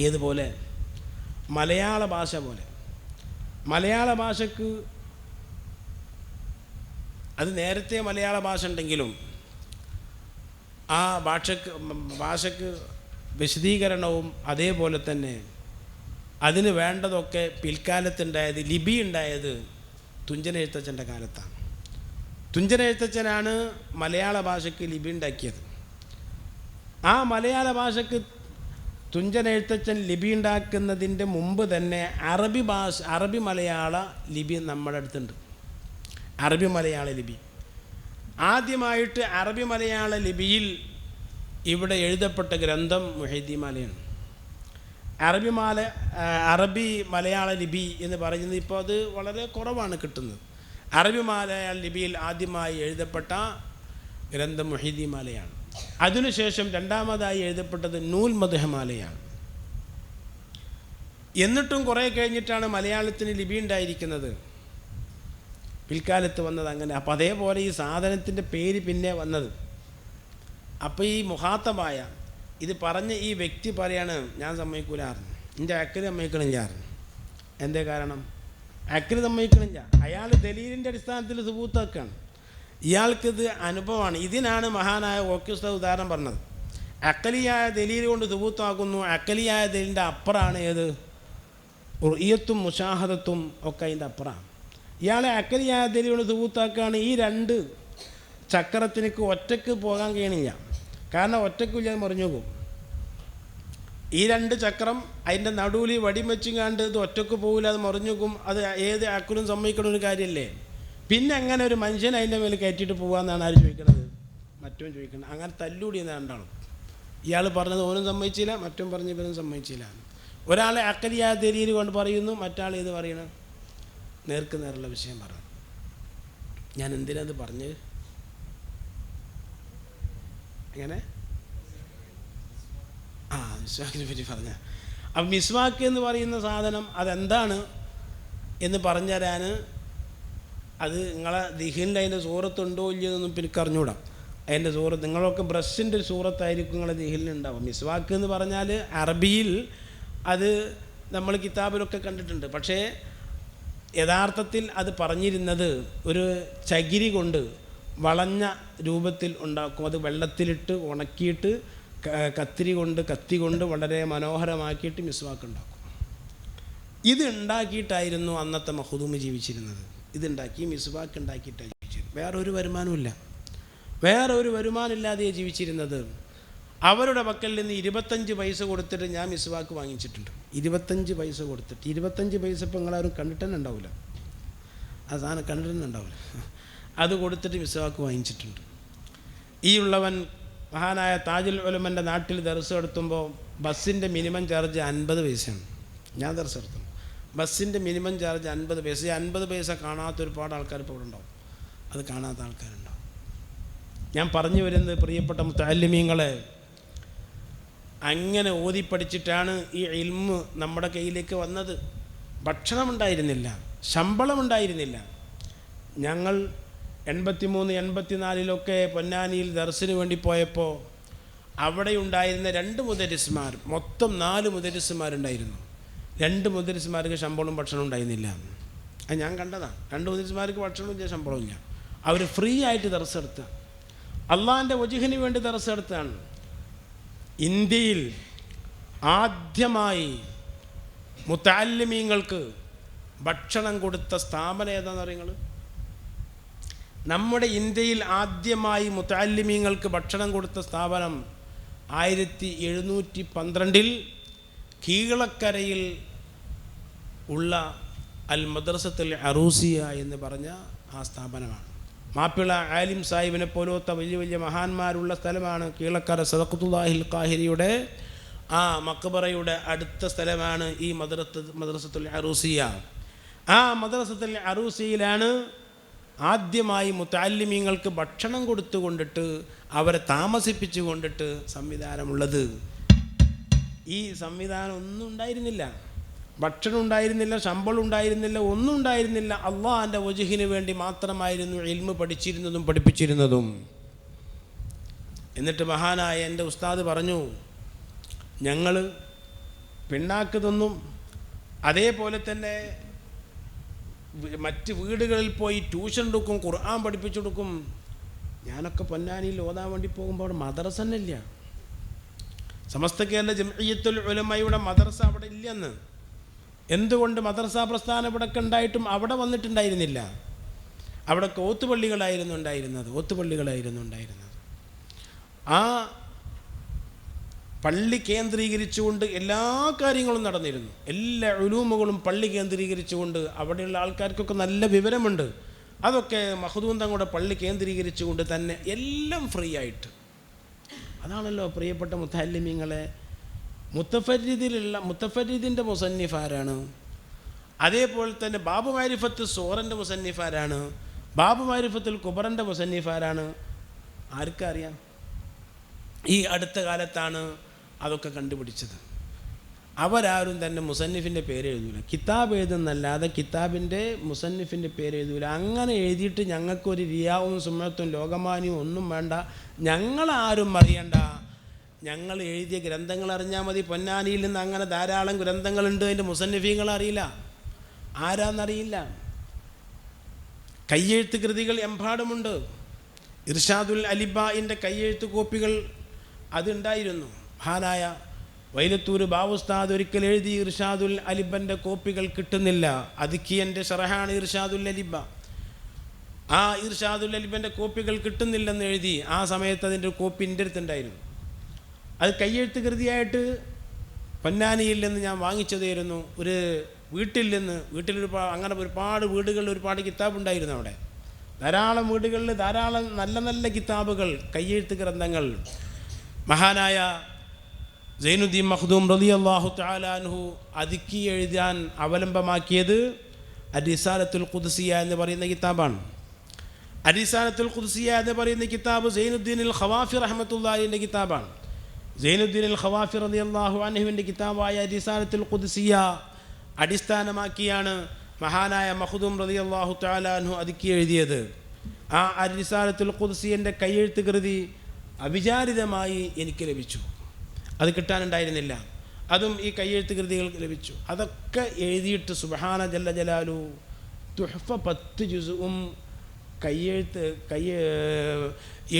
ഏതുപോലെ? മലയാള ഭാഷ പോലെ. മലയാള ഭാഷക്ക് അത് നേരത്തെ മലയാള ഭാഷ ഉണ്ടെങ്കിലും ആ ഭാഷക്ക് വിശദീകരണവും അതേപോലെ തന്നെ അതിന് വേണ്ടതൊക്കെ പിൽക്കാലത്തുണ്ടായത്, ലിപി ഉണ്ടായത് തുഞ്ചൻ എഴുത്തച്ഛൻ്റെ കാലത്താണ്. തുഞ്ചൻ എഴുത്തച്ഛനാണ് മലയാള ഭാഷയ്ക്ക് ലിപി ഉണ്ടാക്കിയത്. ആ മലയാള ഭാഷയ്ക്ക് തുഞ്ചൻ എഴുത്തച്ഛൻ ലിപി ഉണ്ടാക്കുന്നതിൻ്റെ മുമ്പ് തന്നെ അറബി മലയാള ലിപി നമ്മുടെ അടുത്തുണ്ട്. അറബി മലയാള ലിപി ആദ്യമായിട്ട് അറബി മലയാള ലിപിയിൽ ഇവിടെ എഴുതപ്പെട്ട ഗ്രന്ഥം മുഹൈദ്ദീമാലയാണ്. അറബി മലയാള ലിപി എന്ന് പറയുന്നത് ഇപ്പോൾ അത് വളരെ കുറവാണ് കിട്ടുന്നത്. അറബി മലയാള ലിപിയിൽ ആദ്യമായി എഴുതപ്പെട്ട ഗ്രന്ഥം മുഹൈദ്ദീമാലയാണ്. അതിനുശേഷം രണ്ടാമതായി എഴുതപ്പെട്ടത് നൂൽ മദ്ഹമാലയാണ്. എന്നിട്ടും കുറേ കഴിഞ്ഞിട്ടാണ് മലയാളത്തിന് ലിപി ഉണ്ടായിരിക്കുന്നത്, പിൽക്കാലത്ത് വന്നത് അങ്ങനെ. അപ്പോൾ അതേപോലെ ഈ സാധനത്തിൻ്റെ പേര് പിന്നെ വന്നത്. അപ്പോൾ ഈ മുഖാത്തബായ ഇത് പറഞ്ഞ ഈ വ്യക്തി പറയാണ്, ഞാൻ സമ്മതിക്കൂലായിരുന്നു, എൻ്റെ അക്കല് സമ്മതിക്കണില്ലായിരുന്നു. എന്തേ കാരണം? അക്കല് സമ്മതിക്കണില്ല. അയാൾ ദലീലിൻ്റെ അടിസ്ഥാനത്തിൽ സുബൂത്താക്കുകയാണ്. ഇയാൾക്കിത് അനുഭവമാണ്. ഇതിനാണ് മഹാനായ ഓക്യുസ്ത ഉദാഹരണം പറഞ്ഞത്. അക്കലിയായ ദലീൽ കൊണ്ട് സുബൂത്താക്കുന്നു. അക്കലിയായ ദലീലിൻ്റെ അപ്പുറമാണ് ഏത്? റുഇയത്തും മുശാഹദത്തും ഒക്കെ അതിൻ്റെ അപ്പുറമാണ്. ഇയാളെ അക്കലിയായ ദലീൽ കൊണ്ട് സുബൂത്താക്കുകയാണ്. ഈ 2 ചക്രത്തിനക്ക് ഒറ്റയ്ക്ക് പോകാൻ കഴിയണില്ല. കാരണം ഒറ്റയ്ക്കില്ല, മറിഞ്ഞു പോകും. ഈ 2 ചക്രം അതിൻ്റെ നടുവിൽ വടിയും വെച്ചും കണ്ട് ഇത് ഒറ്റയ്ക്ക് പോകില്ല, അത് മറിഞ്ഞു പോകും. അത് ഏത് അക്കലും സമ്മതിക്കണ ഒരു കാര്യമല്ലേ. പിന്നെ അങ്ങനെ ഒരു മനുഷ്യൻ അതിൻ്റെ മേൽ കയറ്റിയിട്ട് പോകാമെന്നാണ് ആര് ചോദിക്കണത്? മറ്റവൻ ചോദിക്കണം. അങ്ങനെ തല്ലൂടിയെന്ന് രണ്ടാളും. ഇയാൾ പറഞ്ഞത് ഓനും സമ്മതിച്ചില്ല, മറ്റും പറഞ്ഞ് ഇവനും സമ്മതിച്ചില്ല. ഒരാളെ അക്കലിയായ ദലീൽ കൊണ്ട് പറയുന്നു, മറ്റാൾ ഇത് പറയണം, നേർക്ക് നേരുള്ള വിഷയം പറഞ്ഞു. ഞാൻ എന്തിനത് പറഞ്ഞത്? എങ്ങനെ? മിസ്വാക്കിനെ പറ്റി പറഞ്ഞ. അപ്പം മിസ്വാക്ക് എന്ന് പറയുന്ന സാധനം അതെന്താണ് എന്ന് പറഞ്ഞുതരാൻ അത് നിങ്ങളെ ദിഹിനിൽ അതിൻ്റെ സൂറത്തുണ്ടോ ഇല്ലയെന്നൊന്നും ഇപ്പം എനിക്ക് അറിഞ്ഞൂടാ. അതിൻ്റെ സൂറത്ത് നിങ്ങളൊക്കെ ബ്രഷിൻ്റെ ഒരു സൂറത്തായിരിക്കും നിങ്ങളെ ദിഹിലുണ്ടാവും. മിസ്വാക്ക് എന്ന് പറഞ്ഞാൽ അറബിയിൽ അത് നമ്മൾ കിതാബിലൊക്കെ കണ്ടിട്ടുണ്ട്. പക്ഷേ യഥാർത്ഥത്തിൽ അത് പറഞ്ഞിരുന്നത് ഒരു ചകിരി കൊണ്ട് വളഞ്ഞ രൂപത്തിൽ ഉണ്ടാക്കും. അത് വെള്ളത്തിലിട്ട് ഉണക്കിയിട്ട് കത്തി കൊണ്ട് വളരെ മനോഹരമാക്കിയിട്ട് മിസ്വാക്ക് ഉണ്ടാക്കും. ഇത് ഉണ്ടാക്കിയിട്ടായിരുന്നു അന്നത്തെ മഖ്ദൂം ജീവിച്ചിരുന്നത്. ഇതുണ്ടാക്കി മിസ്വാക്ക് ഉണ്ടാക്കിയിട്ടാണ് ജീവിച്ചിരുന്നത്. വേറൊരു വരുമാനമില്ല, വേറെ ഒരു വരുമാനമില്ലാതെയാണ് ജീവിച്ചിരുന്നത്. അവരുടെ പക്കൽ നിന്ന് 25 പൈസ കൊടുത്തിട്ട് ഞാൻ മിസ്വാക്ക് വാങ്ങിച്ചിട്ടുണ്ട്. 25 പൈസ കൊടുത്തിട്ട്. 25 പൈസ ഇപ്പം നിങ്ങളാരും കണ്ടിട്ട് തന്നെ ഉണ്ടാവില്ല, ആ സാധനം കണ്ടിട്ട് തന്നെ ഉണ്ടാവില്ല. അത് കൊടുത്തിട്ട് മിസ്വാക്ക് വാങ്ങിച്ചിട്ടുണ്ട്. ഈ ഉള്ളവൻ മഹാനായ താജുൽ ഉലമൻ്റെ നാട്ടിൽ ദർസ് നടത്തുമ്പോൾ ബസ്സിൻ്റെ മിനിമം ചാർജ് 50 പൈസയാണ്. ഞാൻ ദർസ് നടത്തും, ബസ്സിൻ്റെ മിനിമം ചാർജ് 50 പൈസ. ഈ 50 പൈസ കാണാത്ത ഒരുപാട് ആൾക്കാർ ഇപ്പോൾ ഇവിടെ ഉണ്ടാവും, അത് കാണാത്ത ആൾക്കാരുണ്ടാവും. ഞാൻ പറഞ്ഞു വരുന്നത് പ്രിയപ്പെട്ട മുത്തഅല്ലിമീങ്ങളെ, അങ്ങനെ ഓതി പഠിച്ചിട്ടാണ് ഈ ഇൽമ് നമ്മുടെ കയ്യിലേക്ക് വന്നത്. ഭക്ഷണം ഉണ്ടായിരുന്നില്ല, ശമ്പളം ഉണ്ടായിരുന്നില്ല. ഞങ്ങൾ 83, 84 പൊന്നാനിയിൽ ദർസിന് വേണ്ടി പോയപ്പോൾ അവിടെ ഉണ്ടായിരുന്ന 2 മുദരിസ്മാർ, മൊത്തം 4 മുദരിസ്മാരുണ്ടായിരുന്നു. 2 മുദരിസ്മാർക്ക് ശമ്പളവും ഭക്ഷണവും ഉണ്ടായിരുന്നില്ല. അത് ഞാൻ കണ്ടതാണ്. 2 മുദരിസ്മാർക്ക് ഭക്ഷണവും ഇല്ല, ശമ്പളവും ഇല്ല. അവർ ഫ്രീ ആയിട്ട് ദർസ് നടത്തുക, അള്ളാഹിൻ്റെ വജ്ഹിന് വേണ്ടി ദർസ് നടത്തുകയാണ്. ഇന്ത്യയിൽ ആദ്യമായി മുത്തഅല്ലിമീങ്ങൾക്ക് ഭക്ഷണം കൊടുത്ത സ്ഥാപനം ഏതാണെന്ന് അറിയുങ്ങൾ? നമ്മുടെ ഇന്ത്യയിൽ ആദ്യമായി മുത്തഅല്ലിമീങ്ങൾക്ക് ഭക്ഷണം കൊടുത്ത സ്ഥാപനം 1712 കീഴക്കരയിൽ ഉള്ള അൽ മദ്രസത്തുൽ അറൂസിയ എന്ന് പറഞ്ഞ ആ സ്ഥാപനമാണ്. മാപ്പിള ആലിം സാഹിബിനെ പോലത്തെ വലിയ വലിയ മഹാന്മാരുള്ള സ്ഥലമാണ് കീഴക്കര. സദഖത്തുല്ലാഹിൽ ഖാഹിരിയുടെ ആ മക്ബറയുടെ അടുത്ത സ്ഥലമാണ് ഈ മദ്രസത്തുൽ അറൂസിയ. ആ മദ്രസത്തുൽ അറൂസിയയിലാണ് ആദ്യമായി മുത്തഅല്ലിമീങ്ങൾക്ക് ഭക്ഷണം കൊടുത്തുകൊണ്ടിട്ട് അവരെ താമസിപ്പിച്ചു കൊണ്ടിട്ട് സംവിധാനമുള്ളത്. ഈ സംവിധാനം ഒന്നും ഉണ്ടായിരുന്നില്ല, ഭക്ഷണം ഉണ്ടായിരുന്നില്ല, ശമ്പളം ഉണ്ടായിരുന്നില്ല, ഒന്നും ഉണ്ടായിരുന്നില്ല. അള്ളാഹിൻ്റെ വജ്ഹിന് വേണ്ടി മാത്രമായിരുന്നു ഇൽമ് പഠിച്ചിരുന്നതും പഠിപ്പിച്ചിരുന്നതും. എന്നിട്ട് മഹാനായ എൻ്റെ ഉസ്താദ് പറഞ്ഞു, ഞങ്ങൾ പിണ്ണാക്ക് തിന്നും, അതേപോലെ തന്നെ മറ്റ് വീടുകളിൽ പോയി ട്യൂഷൻ എടുക്കും, ഖുർആൻ പഠിപ്പിച്ചു കൊടുക്കും. ഞാനൊക്കെ പൊന്നാനിയിൽ ഓതാൻ വേണ്ടി പോകുമ്പോൾ അവിടെ മദ്രസ തന്നെ ഇല്ല. സമസ്ത കേരള ജംഇയ്യത്തുൽ ഉലമയുടെ മദ്രസ അവിടെ ഇല്ലെന്ന്. എന്തുകൊണ്ട്? മദ്രസ പ്രസ്ഥാനം ഇവിടെയൊക്കെ ഉണ്ടായിട്ടും അവിടെ വന്നിട്ടുണ്ടായിരുന്നില്ല. അവിടെ ഓത്തുപള്ളികളായിരുന്നു ഉണ്ടായിരുന്നത്. ആ പള്ളി കേന്ദ്രീകരിച്ചുകൊണ്ട് എല്ലാ കാര്യങ്ങളും നടന്നിരുന്നു. എല്ലാ ഉലൂമുകളും പള്ളി കേന്ദ്രീകരിച്ചുകൊണ്ട് അവിടെയുള്ള ആൾക്കാർക്കൊക്കെ നല്ല വിവരമുണ്ട്. അതൊക്കെ മഖ്ദൂം തങ്ങളുടെ പള്ളി കേന്ദ്രീകരിച്ചുകൊണ്ട് തന്നെ എല്ലാം ഫ്രീ ആയിട്ട്. അതാണല്ലോ പ്രിയപ്പെട്ട മുത്തഅല്ലിമീങ്ങളെ, മുത്തഫരിദിൻ്റെ മുസന്നിഫ് ആരാണ്? അതേപോലെ തന്നെ ബാബു മാരിഫത്ത് സോറൻ്റെ മുസന്നിഫ് ആരാണ്? ബാബു മാരിഫത്തുൽ കുബറൻ്റെ മുസന്നിഫ് ആരാണ്? ആർക്കറിയാം? ഈ അടുത്ത കാലത്താണ് അതൊക്കെ കണ്ടുപിടിച്ചത്. അവരാരും തന്നെ മുസന്നിഫിൻ്റെ പേര് എഴുതൂല, കിതാബ് എഴുതുന്നല്ലാതെ കിതാബിൻ്റെ മുസന്നിഫിൻ്റെ പേര് എഴുതൂല. അങ്ങനെ എഴുതിയിട്ട് ഞങ്ങൾക്കൊരു റിയാവും സുന്നത്തും ലോകമാന്യവും ഒന്നും വേണ്ട, ഞങ്ങളാരും അറിയണ്ട, ഞങ്ങൾ എഴുതിയ ഗ്രന്ഥങ്ങൾ അറിഞ്ഞാൽ മതി. പൊന്നാനിയിൽ നിന്ന് അങ്ങനെ ധാരാളം ഗ്രന്ഥങ്ങളുണ്ട്, അതിൻ്റെ മുസന്നിഫീങ്ങൾ അറിയില്ല, ആരാന്നറിയില്ല. കയ്യെഴുത്ത് കൃതികൾ എമ്പാടുമുണ്ട്. ഇർഷാദുൽ അലിബായിൻ്റെ കയ്യെഴുത്ത് കോപ്പികൾ അതുണ്ടായിരുന്നു. മഹാനായ വൈലത്തൂർ ബാവുസ്താദ് ഒരിക്കൽ എഴുതി ഇർഷാദുൽ അലിബൻ്റെ കോപ്പികൾ കിട്ടുന്നില്ല. അതിക്കിയൻ്റെ ഷറഹാണ് ഇർഷാദുൽ അലിബ. ആ ഇർഷാദുൽ അലിബൻ്റെ കോപ്പികൾ കിട്ടുന്നില്ലെന്ന് എഴുതി. ആ സമയത്ത് അതിൻ്റെ ഒരു കോപ്പി എൻ്റെ അടുത്തുണ്ടായിരുന്നു. അത് കയ്യെഴുത്ത് കൃതിയായിട്ട് പൊന്നാനിയിൽ നിന്ന് ഞാൻ വാങ്ങിച്ചതായിരുന്നു. ഒരു അങ്ങനെ ഒരുപാട് വീടുകളിൽ ഒരുപാട് കിതാബുണ്ടായിരുന്നു. അവിടെ ധാരാളം വീടുകളിൽ ധാരാളം നല്ല നല്ല കിതാബുകൾ, കയ്യെഴുത്ത് ഗ്രന്ഥങ്ങൾ. മഹാനായ സൈനുദ്ദീൻ മഖ്ദൂം റളിയല്ലാഹു തആല അൻഹു അതുക്കി എഴുതാൻ അവലംബമാക്കിയത് അരിസാലത്തുൽ ഖുദ്സിയ എന്ന് പറയുന്ന കിതാബാണ്. അരിസാലത്തുൽ ഖുദ്സിയ എന്ന് പറയുന്ന കിതാബ് സൈനുദ്ദീൻ അൽ ഖവാഫി റഹ്മത്തുള്ളാഹിൻ്റെ കിതാബാണ്. സൈനുദ്ദീൻ അൽ ഖവാഫി റളിയല്ലാഹു അൻഹുവിൻ്റെ കിതാബായ റിസാലത്തുൽ ഖുദ്സിയ അടിസ്ഥാനമാക്കിയാണ് മഹാനായ മഖ്ദൂം റളിയല്ലാഹു തആല അൻഹു അതുക്കി എഴുതിയത്. ആ റിസാലത്തുൽ ഖുദ്സിയൻ്റെ കയ്യെഴുത്ത് കൃതി അവിചാരിതമായി എനിക്ക് ലഭിച്ചു. അത് കിട്ടാനുണ്ടായിരുന്നില്ല. അതും ഈ കയ്യെഴുത്ത് കൃതികൾക്ക് ലഭിച്ചു. അതൊക്കെ എഴുതിയിട്ട് സുബ്ഹാന ജല്ല ജലാലു തുഹ്ഫ 10 ജുസും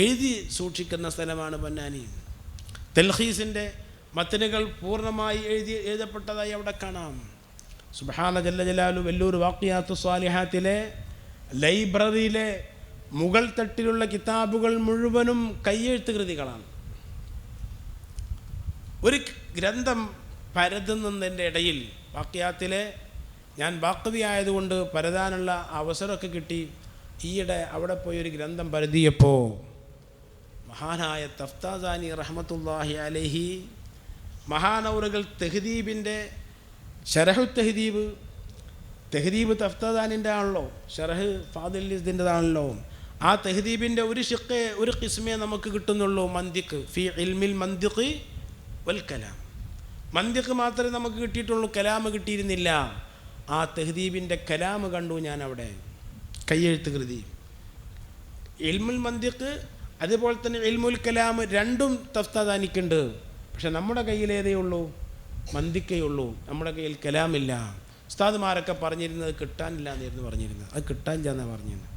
എഴുതി സൂക്ഷിക്കുന്ന സ്ഥലമാണ് പൊന്നാനി. തൽഖീസിൻ്റെ മത്തനുകൾ പൂർണ്ണമായി എഴുതപ്പെട്ടതായി അവിടെ കാണാം. സുബ്ഹാന ജല്ല ജലാലു വെല്ലൂർ വാഖിയാത്തു സ്വാലിഹാത്തിലെ ലൈബ്രറിയിലെ മുകൾ തട്ടിലുള്ള കിതാബുകൾ മുഴുവനും കയ്യെഴുത്ത് കൃതികളാണ്. ഒരു ഗ്രന്ഥം പരതുന്നതിൻ്റെ ഇടയിൽ വാഖിയാത്തിലെ ഞാൻ ബാഖവി ആയതുകൊണ്ട് പരതാനുള്ള അവസരമൊക്കെ കിട്ടി. ഈയിടെ അവിടെ പോയി ഒരു ഗ്രന്ഥം പരതിയപ്പോൾ മഹാനായ തഫ്താസാനി റഹ്മത്തുള്ളാഹി അലൈഹി മഹാനൗറുകൾ തെഹ്ദീബിൻ്റെ ഷറഹു തെഹ്ദീബ് തഫ്താസാനിൻ്റെ ആണല്ലോ, ഷറഹ് ഫാദിലിൻ്റെതാണല്ലോ. ആ തെഹ്ദീബിൻ്റെ ഒരു ഖിസ്മേ നമുക്ക് കിട്ടുന്നുള്ളൂ. മന്തിഖ് ഫി ഇൽമിൽ മന്തിഖ് വൽ കലാം. മന്തിഖ് മാത്രമേ നമുക്ക് കിട്ടിയിട്ടുള്ളൂ, കലാം കിട്ടിയിരുന്നില്ല. ആ തെഹ്ദീബിൻ്റെ കലാം കണ്ടു ഞാൻ അവിടെ, കയ്യെഴുത്ത് കൃതി. ഇൽമുൽ മന്തിഖ് അതുപോലെ തന്നെ ഇൽമുൽ കലാം രണ്ടും തഫ്താസാനിക്കുണ്ട്. പക്ഷെ നമ്മുടെ കയ്യിലേതേ ഉള്ളൂ? മന്തിക്കേ ഉള്ളൂ. നമ്മുടെ കയ്യിൽ കലാമില്ല. ഉസ്താദുമാരൊക്കെ പറഞ്ഞിരുന്നത് കിട്ടാനില്ല എന്നായിരുന്നു പറഞ്ഞിരുന്നത്. അത് കിട്ടാനില്ല എന്നാണ് പറഞ്ഞിരുന്നത്.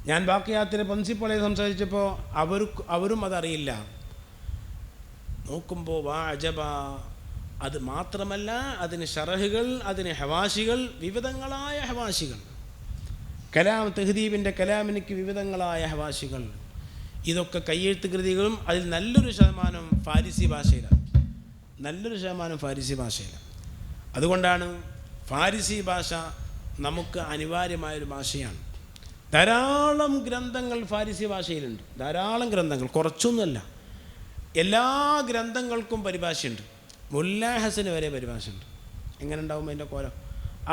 ഞാൻ ബാക്കിയാത്തിൻ്റെ പ്രിൻസിപ്പളെ സംസാരിച്ചപ്പോൾ അവരും അതറിയില്ല. നോക്കുമ്പോൾ വാ അജബ, അത് മാത്രമല്ല അതിന് ഷറഹുകൾ, അതിന് ഹവാശികൾ, വിവിധങ്ങളായ ഹവാശികൾ. കലാം തെഹ്ദീബിൻ്റെ കലാമിനിക്ക് വിവിധങ്ങളായ ഹവാശികൾ. ഇതൊക്കെ കയ്യെഴുത്ത് കൃതികളും അതിൽ നല്ലൊരു ശതമാനം ഫാരിസി ഭാഷയിലാണ്. അതുകൊണ്ടാണ് ഫാരിസി ഭാഷ നമുക്ക് അനിവാര്യമായൊരു ഭാഷയാണ്. ധാരാളം ഗ്രന്ഥങ്ങൾ ഫാരിസി ഭാഷയിലുണ്ട്, ധാരാളം ഗ്രന്ഥങ്ങൾ, കുറച്ചൊന്നുമല്ല. എല്ലാ ഗ്രന്ഥങ്ങൾക്കും പരിഭാഷയുണ്ട്. മുല്ലാ ഹസന് വരെ പരിഭാഷയുണ്ട്. എങ്ങനെ ഉണ്ടാവും അതിൻ്റെ കോലം?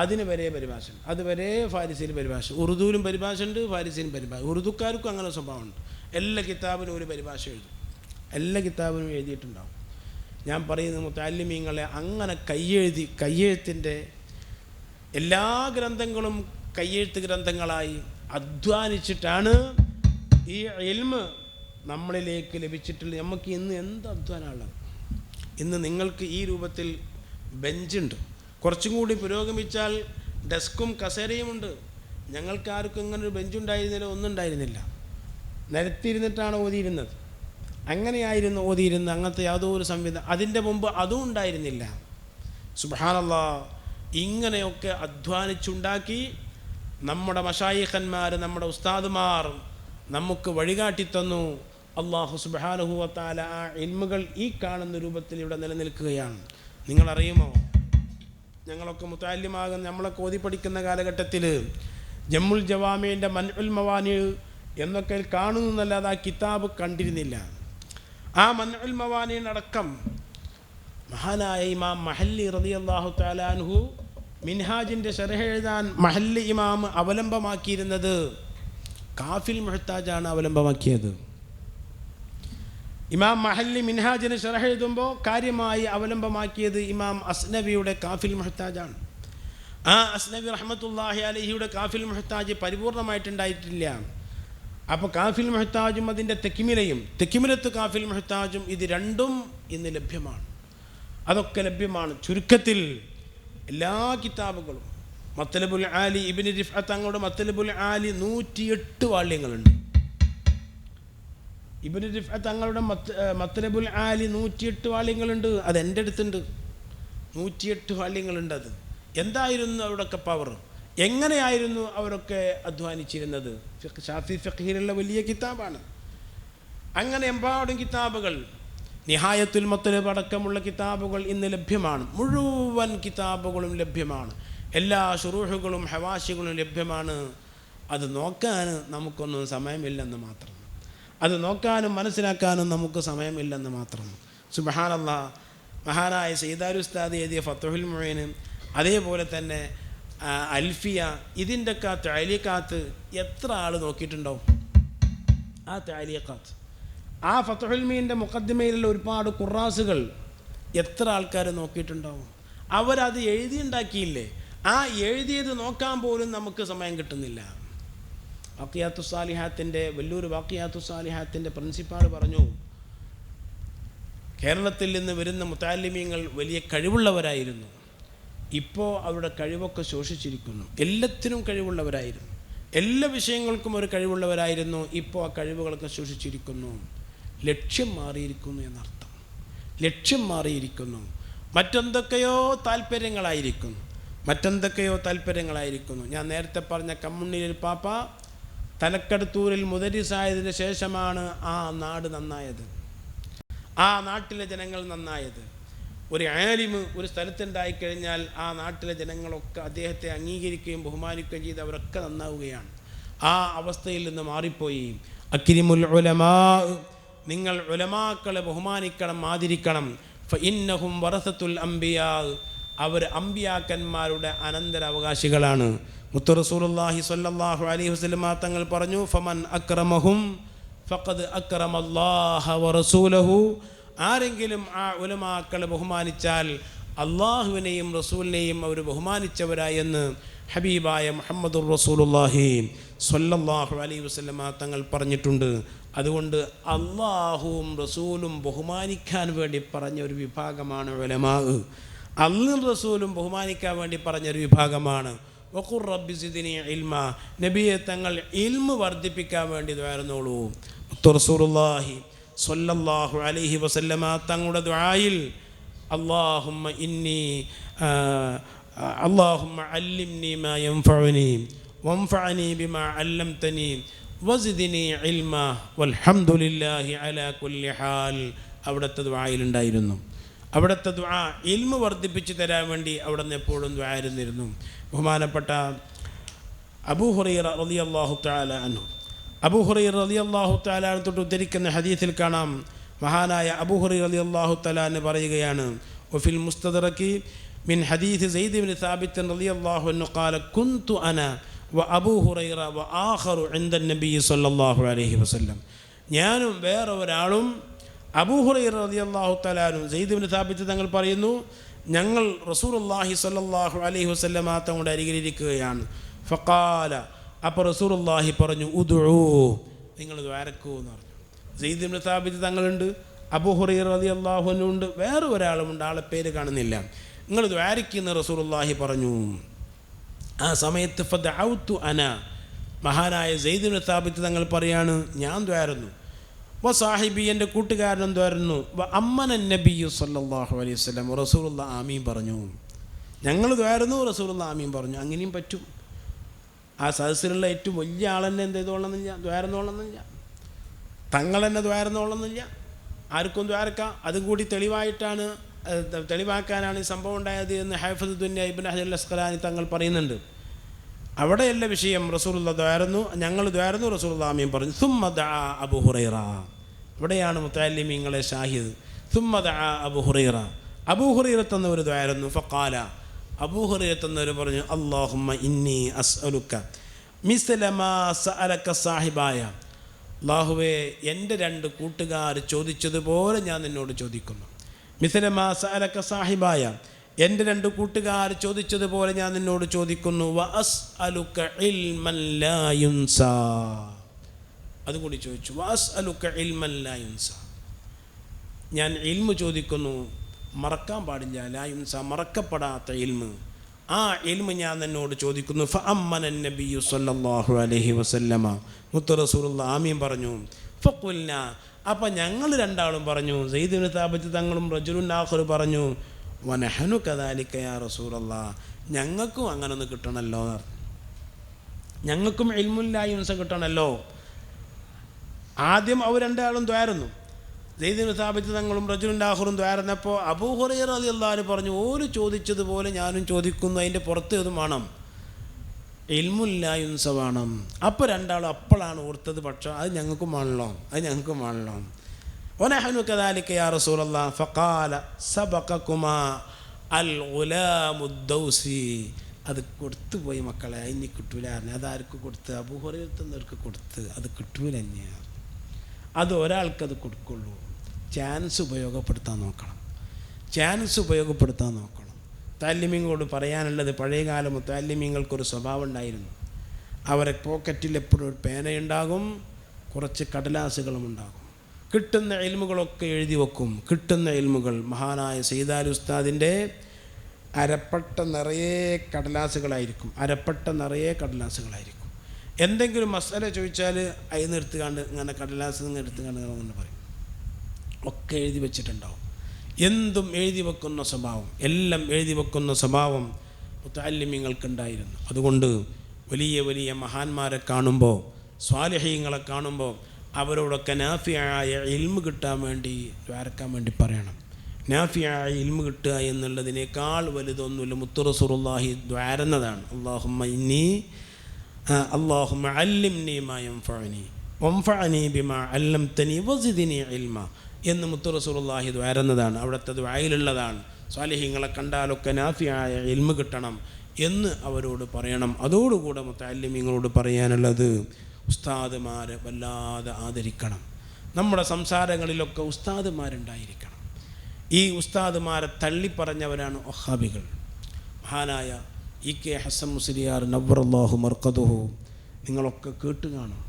അതിന് വരെ പരിഭാഷയുണ്ട്. അതുവരെ ഫാരിസിയിൽ പരിഭാഷ, ഉറുദുവിലും പരിഭാഷയുണ്ട്, ഫാരിസിയിലും പരിഭാഷ. ഉറുദുക്കാർക്കും അങ്ങനെ സ്വഭാവമുണ്ട്. എല്ലാ കിതാബിനും ഒരു പരിഭാഷ എഴുതും, എല്ലാ കിതാബിനും എഴുതിയിട്ടുണ്ടാവും. ഞാൻ പറയുന്നത് മുതഅല്ലിമീങ്ങളെ അങ്ങനെ കയ്യെഴുത്തിൻ്റെ എല്ലാ ഗ്രന്ഥങ്ങളും കയ്യെഴുത്ത് ഗ്രന്ഥങ്ങളായി അധ്വാനിച്ചിട്ടാണ് ഈ ഇൽമ് നമ്മളിലേക്ക് ലഭിച്ചിട്ടുള്ളത്. നമുക്ക് ഇന്ന് എന്ത് അധ്വാനമുള്ളത്? ഇന്ന് നിങ്ങൾക്ക് ഈ രൂപത്തിൽ ബെഞ്ചുണ്ട്. കുറച്ചും കൂടി പുരോഗമിച്ചാൽ ഡെസ്കും കസേരയുമുണ്ട്. ഞങ്ങൾക്കാർക്കും ഇങ്ങനെ ഒരു ബെഞ്ചുണ്ടായിരുന്നില്ല, ഒന്നും ഉണ്ടായിരുന്നില്ല. നിരത്തിയിരുന്നിട്ടാണ് ഓതിയിരുന്നത്. അങ്ങനെയായിരുന്നു ഓതിയിരുന്നത്. അങ്ങനത്തെ യാതൊരു സംവിധാനം അതിൻ്റെ മുമ്പ് അതും ഉണ്ടായിരുന്നില്ല. സുബ്ഹാനല്ലാഹ്, ഇങ്ങനെയൊക്കെ അധ്വാനിച്ചുണ്ടാക്കി നമ്മുടെ മശായിഖന്മാർ, നമ്മുടെ ഉസ്താദുമാർ നമുക്ക് വഴികാട്ടി തന്നു. അല്ലാഹു സുബ്ഹാനഹു വ തആല ആ ഇൽമുകൾ ഈ കാണുന്ന രൂപത്തിൽ ഇവിടെ നിലനിൽക്കുകയാണ്. നിങ്ങളറിയുമോ, ഞങ്ങളൊക്കെ മുതഅല്ലിമാകുന്ന നമ്മളൊക്കെ ഓതി പഠിക്കുന്ന കാലഘട്ടത്തിൽ ജമ്മുൽ ജവാമിൻ്റെ മൻഉൽ മവാനി എന്നൊക്കെ കാണുന്നല്ലാതെ ആ കിതാബ് കണ്ടിരുന്നില്ല. ആ മൻഉൽ മവാനിയടക്കം മഹാനായ ഇമാം മഹല്ലി റളിയല്ലാഹു തആല അൻഹു മിൻഹാജിൻ്റെ ശറഹ് എഴുതാൻ മഹല്ലി ഇമാം അവലംബമാക്കിയിരുന്നത് കാഫിൽ മുഹ്താജാണ് അവലംബമാക്കിയത്. ഇമാം മഹല്ലി മിൻഹാജിന് ശറഹ് എഴുതുമ്പോൾ കാര്യമായി അവലംബമാക്കിയത് ഇമാം അസ്നവിയുടെ കാഫിൽ മുഹ്താജാണ്. ആ അസ്നവി റഹ്മത്തുള്ളാഹി അലൈഹിയുടെ കാഫിൽ മുഹ്താജ് പരിപൂർണമായിട്ടുണ്ടായിട്ടില്ല. അപ്പോൾ കാഫിൽ മുഹ്താജും അതിൻ്റെ തെക്കിമിലത്ത് കാഫിൽ മുഹ്താജും ഇത് രണ്ടും ഇന്ന് ലഭ്യമാണ്. അതൊക്കെ ലഭ്യമാണ്. ചുരുക്കത്തിൽ എല്ലാ കിതാബുകളും മത്ലബുൽ ആലി ഇബ്നു റിഫഅത്ത് തങ്ങളുടെ മത്ലബുൽ ആലി 108 വാള്യങ്ങളുണ്ട്. ഇബ്നു റിഫഅത്ത് തങ്ങളുടെ മത്ലബുൽ ആലി 108 വാള്യങ്ങളുണ്ട്. അത് എൻ്റെ അടുത്തുണ്ട്. 108 വാള്യങ്ങളുണ്ട്. അത് എന്തായിരുന്നു അവരുടെയൊക്കെ പവർ? എങ്ങനെയായിരുന്നു അവരൊക്കെ അധ്വാനിച്ചിരുന്നത്? ഷാഫി ഫിഖ്ഹിലുള്ള വലിയ കിതാബാണ്. അങ്ങനെ എമ്പാടും കിതാബുകൾ, നിഹായത്തുൽ മത്ലബ് അടക്കമുള്ള കിതാബുകൾ ഇന്ന് ലഭ്യമാണ്. മുഴുവൻ കിതാബുകളും ലഭ്യമാണ്. എല്ലാ ശുറൂഹുകളും ഹവാശികളും ലഭ്യമാണ്. അത് നോക്കാൻ നമുക്കൊന്നും സമയമില്ലെന്ന് മാത്രം. അത് നോക്കാനും മനസ്സിലാക്കാനും നമുക്ക് സമയമില്ലെന്ന് മാത്രം. സുബ്ഹാനല്ലാഹ്, മഹാനായ സയ്യിദാലി ഉസ്താദ് എഴുതിയ ഫത്ഹുൽ മുഈൻ, അതേപോലെ തന്നെ അൽഫിയ, ഇതിൻ്റെയൊക്കെ തഅലീഖാത്ത് എത്ര ആൾ നോക്കിയിട്ടുണ്ടാവും? ആ തഅലീഖാത്ത് ആ ഫത്ഹുൽ മീൻ്റെ മുഖദ്ദിമയിലുള്ള ഒരുപാട് ഖുറാസുകൾ എത്ര ആൾക്കാർ നോക്കിയിട്ടുണ്ടാവും? അവരത് എഴുതിയുണ്ടാക്കിയില്ലേ? ആ എഴുതിയത് നോക്കാൻ പോലും നമുക്ക് സമയം കിട്ടുന്നില്ല. വാഖിയാത്തു സാലിഹാത്തിൻ്റെ വലിയൊരു വാഖിയാത്തു സാലിഹാത്തിൻ്റെ പ്രിൻസിപ്പാൾ പറഞ്ഞു, കേരളത്തിൽ നിന്ന് വരുന്ന മുതഅല്ലിമീങ്ങൾ വലിയ കഴിവുള്ളവരായിരുന്നു. ഇപ്പോൾ അവരുടെ കഴിവൊക്കെ ശോഷിച്ചിരിക്കുന്നു. എല്ലാത്തിനും കഴിവുള്ളവരായിരുന്നു, എല്ലാ വിഷയങ്ങൾക്കും ഒരു കഴിവുള്ളവരായിരുന്നു. ഇപ്പോൾ ആ കഴിവുകളൊക്കെ ശോഷിച്ചിരിക്കുന്നു. ലക്ഷ്യം മാറിയിരിക്കുന്നു എന്നർത്ഥം. ലക്ഷ്യം മാറിയിരിക്കുന്നു. മറ്റെന്തൊക്കെയോ താല്പര്യങ്ങളായിരിക്കുന്നു. ഞാൻ നേരത്തെ പറഞ്ഞ കമ്മുണ്ണിയിൽ പാപ്പ തലക്കടത്തൂരിൽ മുദരിസായതിന് ശേഷമാണ് ആ നാട് നന്നായത്, ആ നാട്ടിലെ ജനങ്ങൾ നന്നായത്. ഒരു ആലിമ് ഒരു സ്ഥലത്തുണ്ടായിക്കഴിഞ്ഞാൽ ആ നാട്ടിലെ ജനങ്ങളൊക്കെ അദ്ദേഹത്തെ അംഗീകരിക്കുകയും ബഹുമാനിക്കുകയും ചെയ്ത് അവരൊക്കെ നന്നാവുകയാണ്. ആ അവസ്ഥയിൽ നിന്ന് മാറിപ്പോയി. അക്രിമുൽ ഉലമാ, നിങ്ങൾ ഉലമാക്കളെ ബഹുമാനിക്കണം, ആദരിക്കണം. ഫഇന്നഹും വറസത്തുൽ അംബിയാ, അവർ അംബിയാക്കന്മാരുടെ അനന്തരാവകാശികളാണ്. മുത്ത് റസൂലുള്ളാഹി സ്വല്ലല്ലാഹു അലൈഹി വസല്ലം തങ്ങൾ പറഞ്ഞു, ഫമൻ അക്രമഹും ഫഖദ് അക്രമല്ലാഹ വറസൂലഹു, ആരെങ്കിലും ആ ഉലമാക്കളെ ബഹുമാനിച്ചാൽ അള്ളാഹുവിനെയും റസൂലിനെയും അവർ ബഹുമാനിച്ചവരായെന്ന് ഹബീബായ മുഹമ്മദുർ റസൂലുള്ളാഹി സ്വല്ലല്ലാഹു അലൈഹി വസല്ലം തങ്ങൾ പറഞ്ഞിട്ടുണ്ട്. അതുകൊണ്ട് അള്ളാഹുവും റസൂലും ബഹുമാനിക്കാൻ വേണ്ടി പറഞ്ഞൊരു വിഭാഗമാണ് ഉലമാ. അള്ളാഹും റസൂലും ബഹുമാനിക്കാൻ വേണ്ടി പറഞ്ഞൊരു വിഭാഗമാണ്. വഖുർ റബ്ബി സിദ്നി ഇൽമ, നബിയെ തങ്ങൾ ഇൽമ് വർദ്ധിപ്പിക്കാൻ വേണ്ടി ദുആയിരുന്നോളൂ. റസൂലുള്ളാഹി സ്വല്ലല്ലാഹു അലൈഹി വസല്ലമ തങ്ങളുടെ ദുആയിൽ അല്ലാഹുമ്മ അല്ലിംനി മാ യൻഫഉനി വൻഫഅനി ബിമാ അല്ലംതനി വസിദ്നി ഇൽമ വൽഹംദുലില്ലാഹി അലാ കുല്ലി ഹാൽ അവിടുത്തെ ദുആയിലുണ്ടായിരുന്നു. അവിടുത്തെ ദുആ ഇൽമ് വർദ്ധിപ്പിച്ച് തരാൻ വേണ്ടി അവിടെ നിന്ന് എപ്പോഴും ദുആയിരുന്നിരുന്നു. ബഹുമാനപ്പെട്ട അബൂ ഹുറൈറ റളിയല്ലാഹു തആല അൻഹു, അബൂ ഹുറൈറ റളിയല്ലാഹു തആല അൻഹു തൊട്ട് ഉദ്ധരിക്കുന്ന ഹദീസിൽ കാണാം, മഹാനായ അബൂ ഹുറൈറ റളിയല്ലാഹു തആല അൻഹു പറയുകയാണ്, വഫിൽ മുസ്തദറകി മിൻ ഹദീസ് സെയ്ദ് ഇബ്നു സാബിത്ത് റളിയല്ലാഹു അൻഹു ഖാല കുൻതു അന വ അബൂ ഹുറൈറ വ ആഖറു ഇൻദ നബി സ്വല്ലല്ലാഹു അലൈഹി വസല്ലം, ഞാനും വേറെ ഒരാളും അബൂ ഹുറൈറ റളിയല്ലാഹു തആല അൻഹു, സെയ്ദ് ഇബ്നു സാബിത്ത് തങ്ങൾ പറയുന്നു, ഞങ്ങൾ റസൂലുള്ളാഹി സ്വല്ലല്ലാഹു അലൈഹി വസല്ലം തങ്ങളുടെ അരികിലിരിക്കുകയാണ്. ഫഖാല, അപ്പോൾ റസൂലുള്ളാഹി പറഞ്ഞു, ഉദ്ഉ, നിങ്ങൾ ദ്വാരക്കൂ എന്ന് പറഞ്ഞു. സെയ്ദ് ഇബ്നു സാബിത്ത് തങ്ങളുണ്ട്, അബൂ ഹുറൈറ റളിയല്ലാഹു അൻഹു ഉണ്ട്, വേറെ ഒരാളുമുണ്ട്, ആളെ പേര് കാണുന്നില്ല. നിങ്ങൾ ദ്വാരക്കെന്ന് റസൂലുള്ളാഹി പറഞ്ഞു. ആ സമയത്ത് ഫദഅഉതു അന, മഹാനായ സെയ്ദ് ഇബ്നു സാബിത്ത് തങ്ങൾ പറയാണ്, ഞാൻ ദ്വാരുന്നു. വ സാഹിബി, എൻ്റെ കൂട്ടുകാരനും ദ്വാരുന്നു. വ അമ്മനൻ നബിയു സല്ലല്ലാഹു അലൈഹി വസല്ലം, റസൂലുള്ളാഹി ആമീൻ പറഞ്ഞു. ഞങ്ങൾ ദ്വാരുന്നു, റസൂലുള്ളാഹി ആമീൻ പറഞ്ഞു. അങ്ങനെയും പറ്റും. ആ സദസ്സിലുള്ള ഏറ്റവും വലിയ ആളെന്നെ എന്ത് ചെയ്തോളണമെന്നില്ല, ദ്വാരന്നോളണമെന്നില്ല, തങ്ങൾ തന്നെ ദ്വാരന്നോളണമെന്നില്ല, ആർക്കും ദ്വാരക്കാം. അതും കൂടി തെളിവാക്കാനാണ് ഈ സംഭവം ഉണ്ടായത് എന്ന് ഹൈഫദ് ദുന്യ ഇബ്നു ഹജർ അൽ അസ്ഖലാനി തങ്ങൾ പറയുന്നുണ്ട്. അവിടെയല്ല വിഷയം. റസൂലുള്ളാഹി ദ്വാരന്നു, ഞങ്ങൾ ദ്വാരന്നു, റസൂലുള്ളാഹി ആമീൻ പറഞ്ഞു. സുമ്മ ദഅ അബൂ ഹുറൈറ, ഇവിടെയാണ് മുതഅല്ലിമീങ്ങളെ ഷാഹിദ്. സുമ്മ ദഅ അബൂ ഹുറൈറ, അബൂ ഹുറൈറ തന്നവർ ദ്വാരന്നു. ഫഖാല, അബൂ ഹുറൈറ തന്നവർ പറഞ്ഞു, അല്ലാഹുമ്മ ഇന്നി അസ്അലുക മിസ്ല മാ സഅലക സാഹിബായ, അല്ലാഹുവേ എൻ്റെ രണ്ട് കൂട്ടുകാർ ചോദിച്ചതുപോലെ ഞാൻ നിന്നോട് ചോദിക്കുന്നു. മിസ്ല മാ സഅലക സാഹിബായ, എൻ്റെ രണ്ട് കൂട്ടുകാർ ചോദിച്ചതുപോലെ ഞാൻ നിന്നോട് ചോദിക്കുന്നു. വ അസ്അലുക ഇൽമൻ ലാ യുൻസാ, അതുകൂടി ചോദിച്ചു. വ അസ്അലുക ഇൽമൻ ലാ യുൻസാ, ഞാൻ ഇൽമ് ചോദിക്കുന്നു, മറക്കാൻ പാടില്ല, ലാ യുൻസാ, മറക്കപ്പെടാത്ത ഇൽമ്, ആ ഇൽമ് ഞാൻ നിന്നോട് ചോദിക്കുന്നു. ഫഅമ്മനൻ നബിയ്യു സ്വല്ലല്ലാഹു അലൈഹി വസല്ലമ, മുത്ത് റസൂലുള്ളാഹി ആമീൻ പറഞ്ഞു. ഫഖുൽന, അപ്പം ഞങ്ങൾ രണ്ടാളും പറഞ്ഞു, സെയ്ദ് ഇബ്നു സാബിത്ത് തങ്ങളും റജുലുൻ ആഖർ പറഞ്ഞു, വനഹനു കദാലിക യാ റസൂലല്ലാഹ്, ഞങ്ങൾക്കും അങ്ങനെ ഒന്ന് കിട്ടണമല്ലോ, ഞങ്ങൾക്കും ഇൽമുൻ ലാ യുൻസ കിട്ടണമല്ലോ. ആദ്യം അവർ രണ്ടാളും ദ്വാരുന്നു. സെയ്ദ് ഇബ്നു സാബിത്ത് തങ്ങളും റജുലുൻ ആഖറും ദ്വാരുന്നപ്പോൾ അബൂ ഹുറൈറ റളിയല്ലാഹു അൻഹു പറഞ്ഞു, ഓര് ചോദിച്ചതുപോലെ ഞാനും ചോദിക്കുന്നു, അതിൻ്റെ പുറത്ത് ഇതും വേണം, ഇൽമുൻ ലാ യുൻസ വേണം. അപ്പോൾ രണ്ടാളും അപ്പോഴാണ് ഓർത്തത്, പക്ഷേ അത് ഞങ്ങൾക്കും വേണല്ലോ. വനഹനു കദാലിക യാ റസൂലല്ലാഹ് ഫഖാല സബഖകുമാ അൽ ഗുലാമുദ് ദൗസി, അത് കൊടുത്തു പോയി മക്കളെ, ഇനി കിട്ടൂല. അതാർക്ക് കൊടുത്ത്? അബൂ ഹുറൈറ തന്നവർക്ക് കൊടുത്ത്, അത് കിട്ടൂല. അത് ഒരാൾക്കത് കൊടുക്കുള്ളൂ. ചാൻസ് ഉപയോഗപ്പെടുത്താൻ നോക്കണം, ചാൻസ് ഉപയോഗപ്പെടുത്താൻ നോക്കണം. മുത്തഅല്ലിമീങ്ങളോട് പറയാനുള്ളത്, പഴയകാല മുത്തഅല്ലിമീങ്ങൾക്കൊരു സ്വഭാവം ഉണ്ടായിരുന്നു. അവരെ പോക്കറ്റിൽ എപ്പോഴും ഒരു പേനയുണ്ടാകും, കുറച്ച് കടലാസുകളും ഉണ്ടാകും. കിട്ടുന്ന ഇൽമുകളൊക്കെ എഴുതി വെക്കും. കിട്ടുന്ന ഇൽമുകൾ മഹാനായ സയ്യിദ് ഉസ്താദിൻ്റെ അരപ്പട്ട നിറയെ കടലാസുകളായിരിക്കും, അരപ്പട്ട നിറയെ കടലാസുകളായിരിക്കും. എന്തെങ്കിലും മസാല ചോദിച്ചാൽ അതിൽ നിന്ന് എടുത്തുകാണ്ട് ഇങ്ങനെ കടലാസ് നിന്ന് എടുത്തുകാണ്ട് എന്ന് പറയും. ഒക്കെ എഴുതി വെച്ചിട്ടുണ്ടാവും. എന്തും എഴുതി വെക്കുന്ന സ്വഭാവം, എല്ലാം എഴുതി വെക്കുന്ന സ്വഭാവം മുത്തഅല്ലിമീങ്ങൾക്കുണ്ടായിരുന്നു. അതുകൊണ്ട് വലിയ വലിയ മഹാന്മാരെ കാണുമ്പോൾ, സ്വാലിഹീങ്ങളെ കാണുമ്പോൾ അവരോടൊക്കെ നാഫിയായ ഇൽമ് കിട്ടാൻ വേണ്ടി ദ്വാരക്കാൻ വേണ്ടി പറയണം. നാഫിയായ ഇൽമ് കിട്ടുക എന്നുള്ളതിനേക്കാൾ വലുതൊന്നുമില്ല. മുത്ത് റസൂലുള്ളാഹി ദ്വാരുന്നതാണ്, അല്ലാഹുമ്മ അല്ലിംനി മാ യൻഫഉനി വൻഫഅനി ബിമാ അല്ലംതനി വസിദ്നി ഇൽമ എന്ന് മുത്ത് റസൂലുള്ളാഹി ദ്വാരുന്നതാണ്. അവിടുത്തെ ദ്വായിലുള്ളതാണ്. സ്വാലിഹീങ്ങളെ കണ്ടാലൊക്കെ നാഫിയായ ഇൽമ് കിട്ടണം എന്ന് അവരോട് പറയണം. അതോടുകൂടെ മുത്തഅല്ലിമീങ്ങളോട് പറയാനുള്ളത്, ഉസ്താദുമാരെ വല്ലാതെ ആദരിക്കണം. നമ്മുടെ സംസാരങ്ങളിലൊക്കെ ഉസ്താദുമാരുണ്ടായിരിക്കണം. ഈ ഉസ്താദുമാരെ തള്ളിപ്പറഞ്ഞവരാണ് വഹാബികൾ. മഹാനായ ഇ.കെ. ഹസൻ മുസ്ലിയാർ നവ്വറല്ലാഹു മർഖദുഹു നിങ്ങളൊക്കെ കേട്ട് കാണും,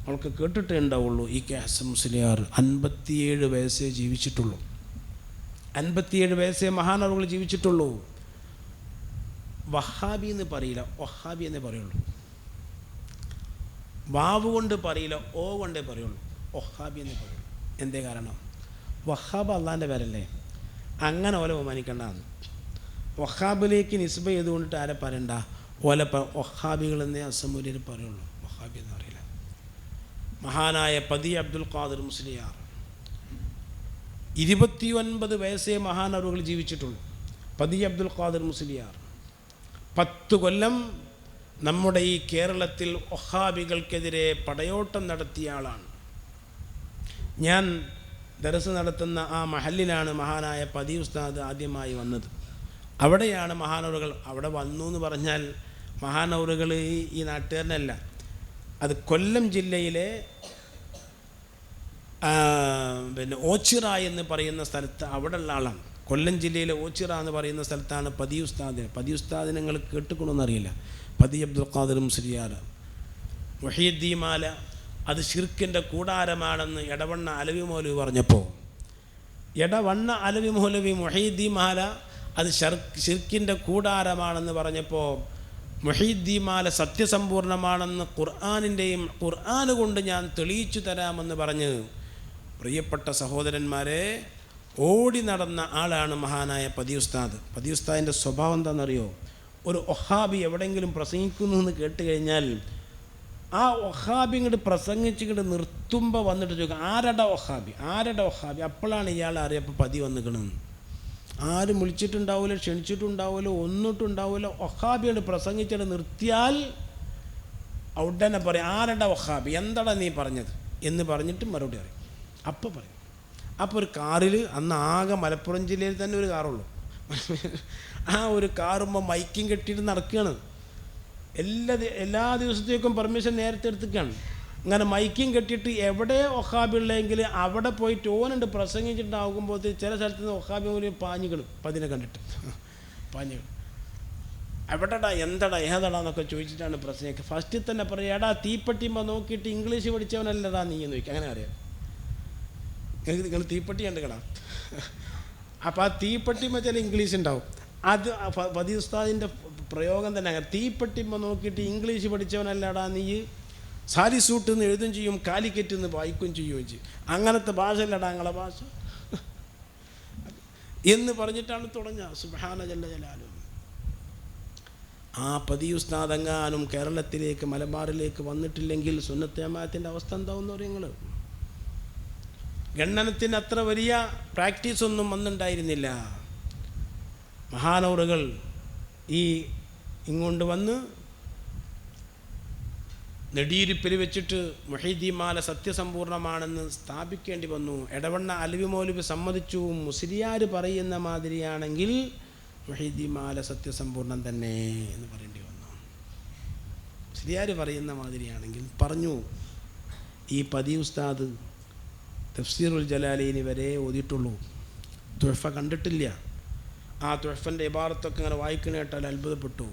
അവൾക്ക് കേട്ടിട്ടേ ഉണ്ടാവുള്ളൂ. ഇ.കെ. ഹസൻ മുസ്ലിയാർ 57 വയസ്സേ ജീവിച്ചിട്ടുള്ളൂ. 57 വയസ്സേ മഹാനവറുകൾ ജീവിച്ചിട്ടുള്ളൂ. വഹാബി എന്ന് പറയില്ല, വഹാബി എന്നേ പറയുള്ളൂ. വാവ് കൊണ്ട് പറയില്ല, ഓ കൊണ്ടേ പറയുള്ളൂ. വഹാബി എന്നേ പറയുള്ളൂ. എന്തേ കാരണം? വഹാബ് അള്ളാൻ്റെ പേരല്ലേ, അങ്ങനെ ഓല ബഹുമാനിക്കേണ്ടതാണ്. വഹാബിലേക്ക് നിസ്ബ ചെയ്തുകൊണ്ടിട്ട് ആരെ പറയണ്ട, ഓല വഹാബികളെന്നേ അസമൂര്യർ പറയുള്ളൂ, വഹാബി എന്ന് പറയില്ല. മഹാനായ പതി അബ്ദുൽ ഖാദിർ മുസ്ലിയാർ 29 വയസ്സേ മഹാനവറുകൾ ജീവിച്ചിട്ടുള്ളൂ. പതി അബ്ദുൽ ഖാദിർ മുസ്ലിയാർ 10 കൊല്ലം നമ്മുടെ ഈ കേരളത്തിൽ വഹാബികൾക്കെതിരെ പടയോട്ടം നടത്തിയ ആളാണ്. ഞാൻ ദർസ് നടത്തുന്ന ആ മഹല്ലിലാണ് മഹാനായ പതി ഉസ്താദ് ആദ്യമായി വന്നത്. അവിടെയാണ് മഹാനവറുകൾ, അവിടെ വന്നു എന്ന് പറഞ്ഞാൽ മഹാനവറുകൾ ഈ നാട്ടുകാരനല്ല, അത് കൊല്ലം ജില്ലയിലെ ഓച്ചിറ എന്ന് പറയുന്ന സ്ഥലത്ത് അവിടെയുള്ള ആളാണ്. കൊല്ലം ജില്ലയിലെ ഓച്ചിറ എന്ന് പറയുന്ന സ്ഥലത്താണ് പതി ഉസ്താദിന്. പതി ഉസ്താദിനെ നിങ്ങൾ കേട്ടുകൊണ്ടെന്നറിയില്ല. പതി അബ്ദുൽ ഖാദിർ മുസ്ലിയാർ മുഹീദ്ദീൻ മാല അത് ശിർക്കിൻ്റെ കൂടാരമാണെന്ന് എടവണ്ണ അലവി മൗലവി പറഞ്ഞപ്പോൾ, എടവണ്ണ അലവി മൗലവി മുഹീദ്ദീൻ മാല അത് ശിർക്കിൻ്റെ കൂടാരമാണെന്ന് പറഞ്ഞപ്പോൾ, മുഹീദ്ദീൻ മാല സത്യസമ്പൂർണമാണെന്ന് ഖുർആൻ കൊണ്ട് ഞാൻ തെളിയിച്ചു തരാമെന്ന് പറഞ്ഞ് പ്രിയപ്പെട്ട സഹോദരന്മാരെ ഓടി നടന്ന ആളാണ് മഹാനായ പതി ഉസ്താദ്. പതി ഉസ്താദിൻ്റെ സ്വഭാവം എന്താണെന്നറിയോ? ഒരു വഹാബി എവിടെയെങ്കിലും പ്രസംഗിക്കുന്നു എന്ന് കേട്ട് കഴിഞ്ഞാൽ ആ വഹാബി ഇങ്ങോട്ട് പ്രസംഗിച്ചിങ്ങോട്ട് നിർത്തുമ്പോൾ വന്നിട്ട് ചോദിക്കും, ആരുടെ വഹാബി, ആരുടെ വഹാബി? അപ്പോഴാണ് ഇയാൾ അറിയപ്പോൾ പതി വന്നിക്കണമെന്ന്. ആരും വിളിച്ചിട്ടുണ്ടാവില്ല, ക്ഷണിച്ചിട്ടുണ്ടാവില്ല, ഒന്നിട്ടുണ്ടാവില്ല. വഹാബിയോട് പ്രസംഗിച്ചിട്ട് നിർത്തിയാൽ ഉടനെ പറയും, ആരുടെ വഹാബി, എന്താടാ നീ പറഞ്ഞത് എന്ന് പറഞ്ഞിട്ട് മറുപടി അറിയും. അപ്പോൾ പറയും. അപ്പോൾ ഒരു കാറിൽ, അന്ന് ആകെ മലപ്പുറം ജില്ലയിൽ തന്നെ ഒരു കാറുള്ളൂ, ആ ഒരു കാറുമ്പോൾ മൈക്കും കെട്ടിയിട്ട് നടക്കുകയാണ്. എല്ലാ ദിവസത്തേക്കും പെർമിഷൻ നേരത്തെ എടുത്തിട്ടാണ്. അങ്ങനെ മൈക്കും കെട്ടിയിട്ട് എവിടെ വഹാബിയുള്ളെങ്കിൽ അവിടെ പോയിട്ട് ഓനുണ്ട് പ്രസംഗിച്ചിട്ടാകുമ്പോൾ ചില സ്ഥലത്ത് നിന്ന് വഹാബി ഒരു പാഞ്ഞുകളും പതിനെ കണ്ടിട്ട് പാഞ്ഞുകൾ എവിടെടാ, എന്തടാ, ഏതടാ എന്നൊക്കെ ചോദിച്ചിട്ടാണ് പ്രസംഗിക്കുക. ഫസ്റ്റിൽ തന്നെ പറയുക, എടാ തീപ്പെട്ടിയുമ്പോൾ നോക്കിയിട്ട് ഇംഗ്ലീഷ് പഠിച്ചവനല്ലടാ നീ എന്ന് ചോദിക്കുക. അങ്ങനെ അറിയാം, നിങ്ങൾ തീപ്പെട്ടി കണ്ടുകളാം. അപ്പോൾ ആ തീപ്പെട്ടിയുമ്പോൾ ചില ഇംഗ്ലീഷ് ഉണ്ടാവും. അത് പതി ഉസ്താദിൻ്റെ പ്രയോഗം തന്നെ അങ്ങനെ. തീപ്പെട്ടിയുമ്പോൾ നോക്കിയിട്ട് ഇംഗ്ലീഷ് പഠിച്ചവനല്ലടാ നീ, സാരി സൂട്ട് എന്ന് എഴുതും ചെയ്യും, കാലിക്കറ്റ് എന്ന് വായിക്കുകയും ചെയ്യുകയും ചെയ്യും. അങ്ങനത്തെ ഭാഷ അല്ലടാ ഞങ്ങളെ ഭാഷ എന്ന് പറഞ്ഞിട്ടാണ് തുടങ്ങുക. സുബ്ഹാന ജല്ല ജലാലു. ആ പതി ഉസ്താദ് എങ്ങാനും കേരളത്തിലേക്ക് മലബാറിലേക്ക് വന്നിട്ടില്ലെങ്കിൽ സുന്നത്ത് ജമാഅത്തിൻ്റെ അവസ്ഥ എന്താവുമെന്ന് പറയും നിങ്ങൾ. ഗണ്ണനത്തിന് അത്ര വലിയ പ്രാക്ടീസൊന്നും വന്നിട്ടുണ്ടായിരുന്നില്ല. മഹാനവറുകൾ ഇങ്ങോട്ട് വന്ന് നെടിയിരിപ്പിൽ വെച്ചിട്ട് മുഹീദ്ദീൻ മാല സത്യസമ്പൂർണമാണെന്ന് സ്ഥാപിക്കേണ്ടി വന്നു. എടവണ്ണ അലവി മൗലവി സമ്മതിച്ചു, മുസ്ലിയാർ പറയുന്ന മാതിരിയാണെങ്കിൽ മുഹീദ്ദീൻ മാല സത്യസമ്പൂർണം തന്നെ എന്ന് പറയേണ്ടി വന്നു. മുസ്ലിയാർ പറയുന്ന മാതിരിയാണെങ്കിൽ പറഞ്ഞു. ഈ പതി ഉസ്താദ് തഫ്സീറുൽ ജലാലീനി വരെ ഓതിയിട്ടുള്ളൂ. തുഹഫ കണ്ടിട്ടില്ല. ആ തുഹഫൻ്റെ ഇബാറത്തൊക്കെ ഇങ്ങനെ വായിക്കണ കേട്ടാൽ അത്ഭുതപ്പെട്ടു.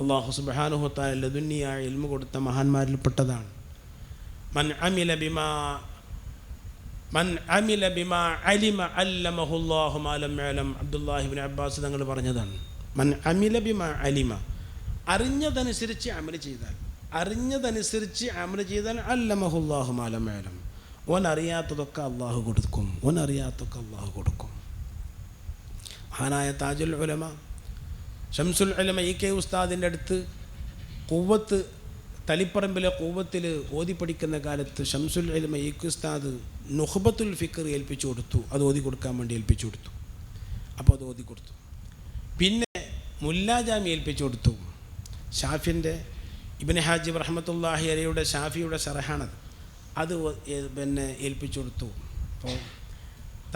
അല്ലാഹു സുബ്ഹാനഹു വ തആല ലദുന്നിയായ ഇൽമു കൊടുത്ത മഹാന്മാരിൽപ്പെട്ടതാണ്. മൻ അമില ബിമാ അലിമ അല്ലമഹുല്ലാഹു മാ ലം യഅലം. അബ്ദുല്ലാഹി ഇബ്നു അബ്ബാസ് തങ്ങൾ പറഞ്ഞതാണ്, മൻ അമില ബിമാ അലിമ, അറിഞ്ഞതനുസരിച്ച് അമൽ ചെയ്താൽ അല്ലമഹുല്ലാഹു മാ ലം യഅലം, ഓൻ അറിയാത്തതൊക്കെ അള്ളാഹു കൊടുക്കും. മഹാനായ താജുൽ ഉലമ ഷംസുൽ ഉലമ ഇ കെ ഉസ്താദിൻ്റെ അടുത്ത് കൂവത്ത്, തളിപ്പറമ്പിലെ കൂവത്തിൽ ഓതി പഠിക്കുന്ന കാലത്ത് ഷംസുൽ ഉലമ ഇ കെ ഉസ്താദ് നുഖ്ബത്തുൽ ഫിക്ർ ഏൽപ്പിച്ചു കൊടുത്തു. അത് ഓതി കൊടുക്കാൻ വേണ്ടി ഏൽപ്പിച്ചു കൊടുത്തു. അപ്പോൾ അത് ഓതി കൊടുത്തു. പിന്നെ മുല്ലാജാമി ഏൽപ്പിച്ചു കൊടുത്തു. ഷാഫിൻ്റെ ഇബ്നു ഹാജിബ് റഹ്മത്തുള്ളാഹി അലൈഹിയുടെ ഷാഫിയുടെ ശറഹാണത്. അത് പിന്നെ ഏൽപ്പിച്ചു കൊടുത്തു. അപ്പോൾ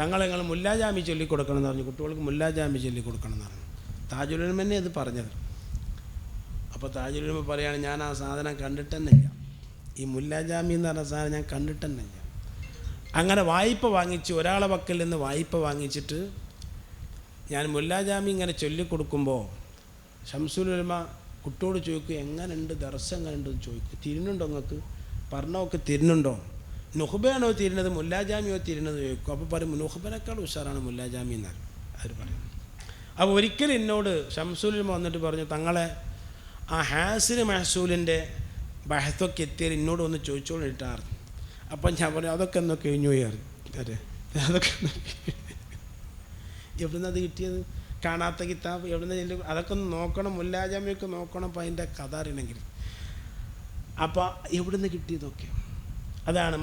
നിങ്ങൾ മുല്ലാജാമി ചൊല്ലിക്കൊടുക്കണം എന്ന് പറഞ്ഞു. കുട്ടികൾക്ക് മുല്ലാജാമി ചൊല്ലിക്കൊടുക്കണം എന്ന് പറഞ്ഞു. താജുൽ ഉലമ തന്നെ അത് പറഞ്ഞത്. അപ്പോൾ താജുൽ ഉലമ പറയുകയാണ്, ഞാൻ ആ സാധനം കണ്ടിട്ടെന്നില്ല, ഈ മുല്ലാജാമി എന്ന് പറഞ്ഞ സാധനം ഞാൻ കണ്ടിട്ടെന്നില്ല. അങ്ങനെ വായ്പ വാങ്ങിച്ച്, ഒരാളെ പക്കൽ നിന്ന് വായ്പ വാങ്ങിച്ചിട്ട് ഞാൻ മുല്ലാജാമി ഇങ്ങനെ ചൊല്ലിക്കൊടുക്കുമ്പോൾ ഷംസുൽ ഉലമ കുട്ടിയോട് ചോദിക്കും, എങ്ങനെയുണ്ട് ദർസ്, എങ്ങനെയുണ്ടെന്ന് ചോദിക്കും. തിരിഞ്ഞുണ്ടോ നിങ്ങൾക്ക്, പറഞ്ഞൊക്കെ തിരിഞ്ഞുണ്ടോ, നുഹ്ബയാണോ തിരിഞ്ഞത് മുല്ലാജാമിയോ തിരിഞ്ഞത് ചോദിക്കും. അപ്പോൾ പറയും നുഹ്ബനേക്കാൾ ഉഷാറാണ് മുല്ലാജാമി എന്നാൽ അവർ പറയും. അപ്പോൾ ഒരിക്കലും എന്നോട് ഷംസുൽ ഉലമ വന്നിട്ട് പറഞ്ഞു, തങ്ങളെ ആ ഹാസിന് മഹസൂലിൻ്റെ ബഹത്തൊക്കെ എത്തിയാൽ എന്നോട് ഒന്ന് ചോദിച്ചോളിട്ടാറ്. അപ്പം ഞാൻ പറഞ്ഞു, അതൊക്കെ എന്നോ കഴിഞ്ഞു പോയാറ്. അതെ, അതൊക്കെ എവിടുന്ന് അത് കിട്ടിയത്, കാണാത്ത കിതാബ് എവിടുന്ന്, അതൊക്കെ ഒന്ന് നോക്കണം, മുല്ലാജാമിയൊക്കെ നോക്കണം. അപ്പം അതിൻ്റെ കഥ അറിയണമെങ്കിൽ. അപ്പം എവിടുന്ന് കിട്ടിയതൊക്കെ അതാണ്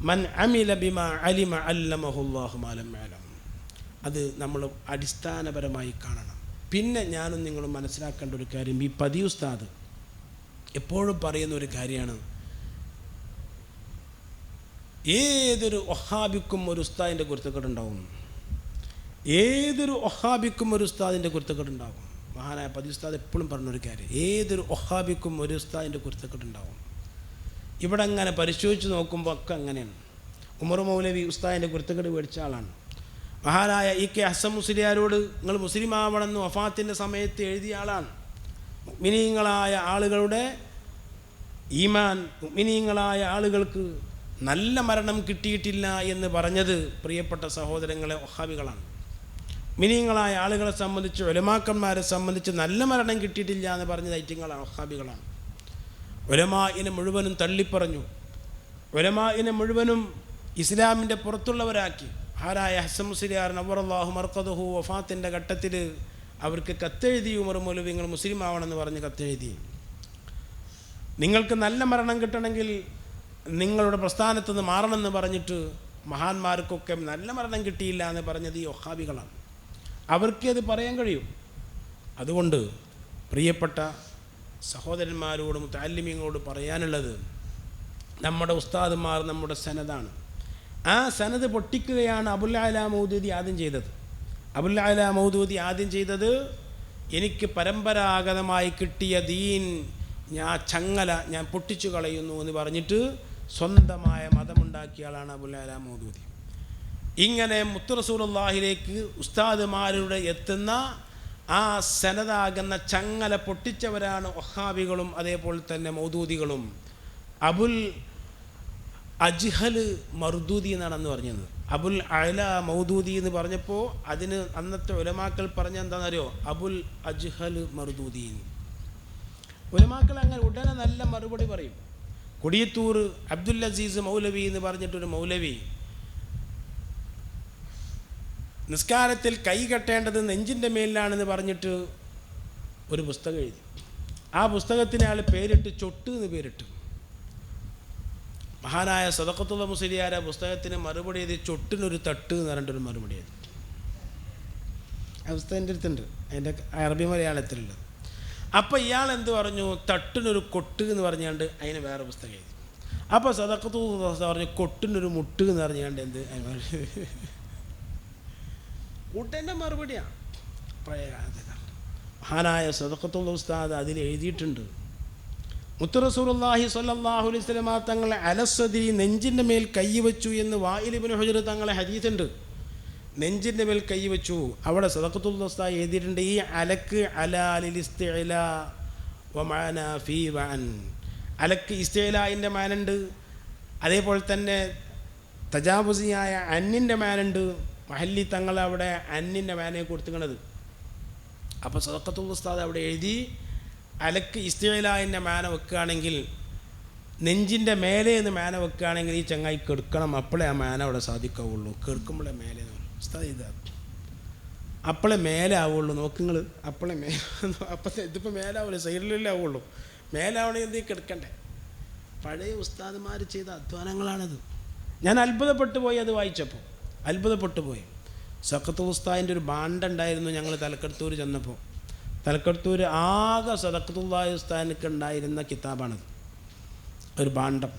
മൻ അമില ബിമാ അലിമ അല്ലമഹുല്ലാഹു മാ ലം യഅലം. അത് നമ്മൾ അടിസ്ഥാനപരമായി കാണണം. പിന്നെ ഞാനും നിങ്ങളും മനസ്സിലാക്കേണ്ട ഒരു കാര്യം, ഈ പതി ഉസ്താദ് എപ്പോഴും പറയുന്ന ഒരു കാര്യമാണ്, ഏതൊരു വഹാബിക്കും ഒരു ഉസ്താദിൻ്റെ കുരുത്തക്കേടുണ്ടാവും. മഹാനായ പതി ഉസ്താദ് എപ്പോഴും പറഞ്ഞൊരു കാര്യം, ഏതൊരു വഹാബിക്കും ഒരു ഉസ്താദിൻ്റെ കുരുത്തക്കേടുണ്ടാവും. ഇവിടെ അങ്ങനെ പരിശോധിച്ച് നോക്കുമ്പോൾ ഒക്കെ അങ്ങനെയാണ്. ഉമർ മൗലവി ഉസ്താദിൻ്റെ കുരുത്തക്കേട് മേടിച്ച ആളാണ്. മഹാനായ ഇ കെ ഹസൻ മുസ്ലിയാരോട് നിങ്ങൾ മുസ്ലിം ആവണമെന്ന് വഫാത്തിൻ്റെ സമയത്ത് എഴുതിയ ആളാണ്. മുഅ്മിനീങ്ങളായ ആളുകളുടെ ഈമാൻ, മുഅ്മിനീങ്ങളായ ആളുകൾക്ക് നല്ല മരണം കിട്ടിയിട്ടില്ല എന്ന് പറഞ്ഞത് പ്രിയപ്പെട്ട സഹോദരങ്ങളെ വഹാബികളാണ്. മുഅ്മിനീങ്ങളായ ആളുകളെ സംബന്ധിച്ച്, ഉലമാക്കന്മാരെ സംബന്ധിച്ച് നല്ല മരണം കിട്ടിയിട്ടില്ല എന്ന് പറഞ്ഞത് ഐറ്റിങ്ങളാണ്, വഹാബികളാണ്. ഉലമാഇനെ മുഴുവനും തള്ളിപ്പറഞ്ഞു, ഉലമാഇനെ മുഴുവനും ഇസ്ലാമിൻ്റെ പുറത്തുള്ളവരാക്കി. ആരായ ഹസൻ മുസ്ലിയാർ നവ്വറല്ലാഹു മർഖദഹു വഫാത്തിൻ്റെ ഘട്ടത്തിൽ അവർക്ക് കത്തെഴുതി. ഉമർ മൗലവി നിങ്ങൾ മുസ്ലിം ആവണമെന്ന് പറഞ്ഞ് കത്തെഴുതി. നിങ്ങൾക്ക് നല്ല മരണം കിട്ടണമെങ്കിൽ നിങ്ങളുടെ പ്രസ്ഥാനത്ത് നിന്ന് മാറണമെന്ന് പറഞ്ഞിട്ട് മഹാന്മാർക്കൊക്കെ നല്ല മരണം കിട്ടിയില്ല എന്ന് പറഞ്ഞത് ഈ വഹാബികളാണ്. അവർക്ക് അത് പറയാൻ കഴിയും. അതുകൊണ്ട് പ്രിയപ്പെട്ട സഹോദരന്മാരോട് മുതഅല്ലിമീങ്ങളോട് പറയാനുള്ളത്, നമ്മുടെ ഉസ്താദുമാർ നമ്മുടെ സനദാണ്. ആ സനദ് പൊട്ടിക്കുകയാണ് അബുൽ അഅ്ല മൗദൂദി ആദ്യം ചെയ്തത്. എനിക്ക് പരമ്പരാഗതമായി കിട്ടിയ ദീൻ ചങ്ങല ഞാൻ പൊട്ടിച്ചു കളയുന്നു എന്ന് പറഞ്ഞിട്ട് സ്വന്തമായ മതമുണ്ടാക്കിയ ആളാണ് അബുൽ അഅ്ല മൗദൂദി. ഇങ്ങനെ മുത്ത് റസൂലുള്ളാഹിലേക്ക് ഉസ്താദുമാരുടെ എത്തുന്ന ആ സനദാകുന്ന ചങ്ങല പൊട്ടിച്ചവരാണ് വഹാബികളും അതേപോലെ തന്നെ മൗദൂദികളും. അബുൽ അജ്ഹൽ മർദൂദി എന്നാണ് അന്ന് പറഞ്ഞത്. അബുൽ അഅ്ല മൗദൂദി എന്ന് പറഞ്ഞപ്പോൾ അതിന് അന്നത്തെ ഉലമാക്കൾ പറഞ്ഞ എന്താണെന്നറിയോ, അബുൽ അജ്ഹൽ മർദൂദി. ഉലമാക്കൾ അങ്ങനെ ഉടനെ നല്ല മറുപടി പറയും. കൊടിയത്തൂർ അബ്ദുൽ അസീസ് മൗലവി എന്ന് പറഞ്ഞിട്ടൊരു മൗലവി നിസ്കാരത്തിൽ കൈ കെട്ടേണ്ടത് നെഞ്ചിൻ്റെ മേലിലാണെന്ന് പറഞ്ഞിട്ട് ഒരു പുസ്തകം എഴുതി. ആ പുസ്തകത്തിന് അയാൾ പേരിട്ട് ചൊട്ട് എന്ന് പേരിട്ട്. മഹാനായ സദഖത്തുള്ള മുസ്ലിയാർ ആ പുസ്തകത്തിന് മറുപടി എഴുതി ചൊട്ടിനൊരു തട്ട് എന്ന് പറഞ്ഞിട്ടൊരു മറുപടി എഴുതി. ആ പുസ്തകം എൻ്റെ അടുത്തുണ്ട്, അതിൻ്റെ അറബി മലയാളത്തിലുള്ളത്. അപ്പോൾ ഇയാൾ എന്ത് പറഞ്ഞു, തട്ടിനൊരു കൊട്ട് എന്ന് പറഞ്ഞുകൊണ്ട് അതിന് വേറെ പുസ്തകം എഴുതി. അപ്പോൾ സദഖത്തുള്ള പറഞ്ഞു കൊട്ടിനൊരു മുട്ട് എന്ന് പറഞ്ഞുകൊണ്ട് എന്ത് കൂട്ടേൻ്റെ മറുപടിയാണ്. പഴയ കാലത്ത് മഹാനായ സദഖത്തുള്ള ഉസ്താദ് അതിൽ എഴുതിയിട്ടുണ്ട്, മുത്ത് റസൂലുള്ളാഹി സ്വല്ലല്ലാഹു അലൈഹി വസല്ലം തങ്ങളെ അലസ്സദി നെഞ്ചിൻ്റെ മേൽ കൈവച്ചു എന്ന് വായിൽ ഇബ്നു ഹുജർ തങ്ങളെ ഹദീസുണ്ട്. നെഞ്ചിൻ്റെ മേൽ കൈവച്ചു. അവിടെ സദഖത്തുൽ ഉസ്താ എഴുതിയിട്ടുണ്ട്, ഈ അലക്ക് അലാലിൽ ഇസ്തിഇലാ വമാന ഫീ വഅൻ. അലക്ക് ഇസ്തിഇലാഇൻ്റെ മാനുണ്ട്, അതേപോലെ തന്നെ തജാവുസിയായ അന്നിൻ്റെ മാനുണ്ട്. മഹല്ലി തങ്ങൾ അവിടെ അന്നിൻ്റെ മാനെ കൊടുത്തുകണത്. അപ്പോൾ സദഖത്തുൽ ഉസ്താദ് അവിടെ എഴുതി, അലക്ക് ഇസ്തിഇലാഇൻ്റെ മാന വെക്കുകയാണെങ്കിൽ, നെഞ്ചിൻ്റെ മേലെ നിന്ന് മാന വെക്കുകയാണെങ്കിൽ ഈ ചങ്ങായി കെടുക്കണം, അപ്പോഴേ ആ മാന അവിടെ സാധിക്കാവുള്ളൂ. കെടുക്കുമ്പോഴേ മേലെ ഉസ്താദ് ഇതാ അപ്പോഴേ മേലെ ആവുള്ളൂ. നോക്കുങ്ങൾ അപ്പോഴേ അപ്പോഴത്തെ ഇതിപ്പോൾ മേലാവില്ല, സൈഡിലല്ലേ ആവുള്ളൂ. മേലാവണമെങ്കിൽ എന്തെങ്കിലും കിടക്കണ്ടേ. പഴയ ഉസ്താദുമാർ ചെയ്ത അധ്വാനങ്ങളാണത്. ഞാൻ അത്ഭുതപ്പെട്ടു പോയി അത് വായിച്ചപ്പോൾ, അത്ഭുതപ്പെട്ടു പോയി. സഖത്തുൽ ഉസ്താദിൻ്റെ ഒരു ബാണ്ടുണ്ടായിരുന്നു. ഞങ്ങൾ തലക്കടത്തൂർ ചെന്നപ്പോൾ, തലക്കടത്തൂർ ആകെ സദഖത്തുല്ലാഹി ഉസ്താദിനൊക്കെ ഉണ്ടായിരുന്ന കിതാബാണത്. ഒരു ബാണ്ടം,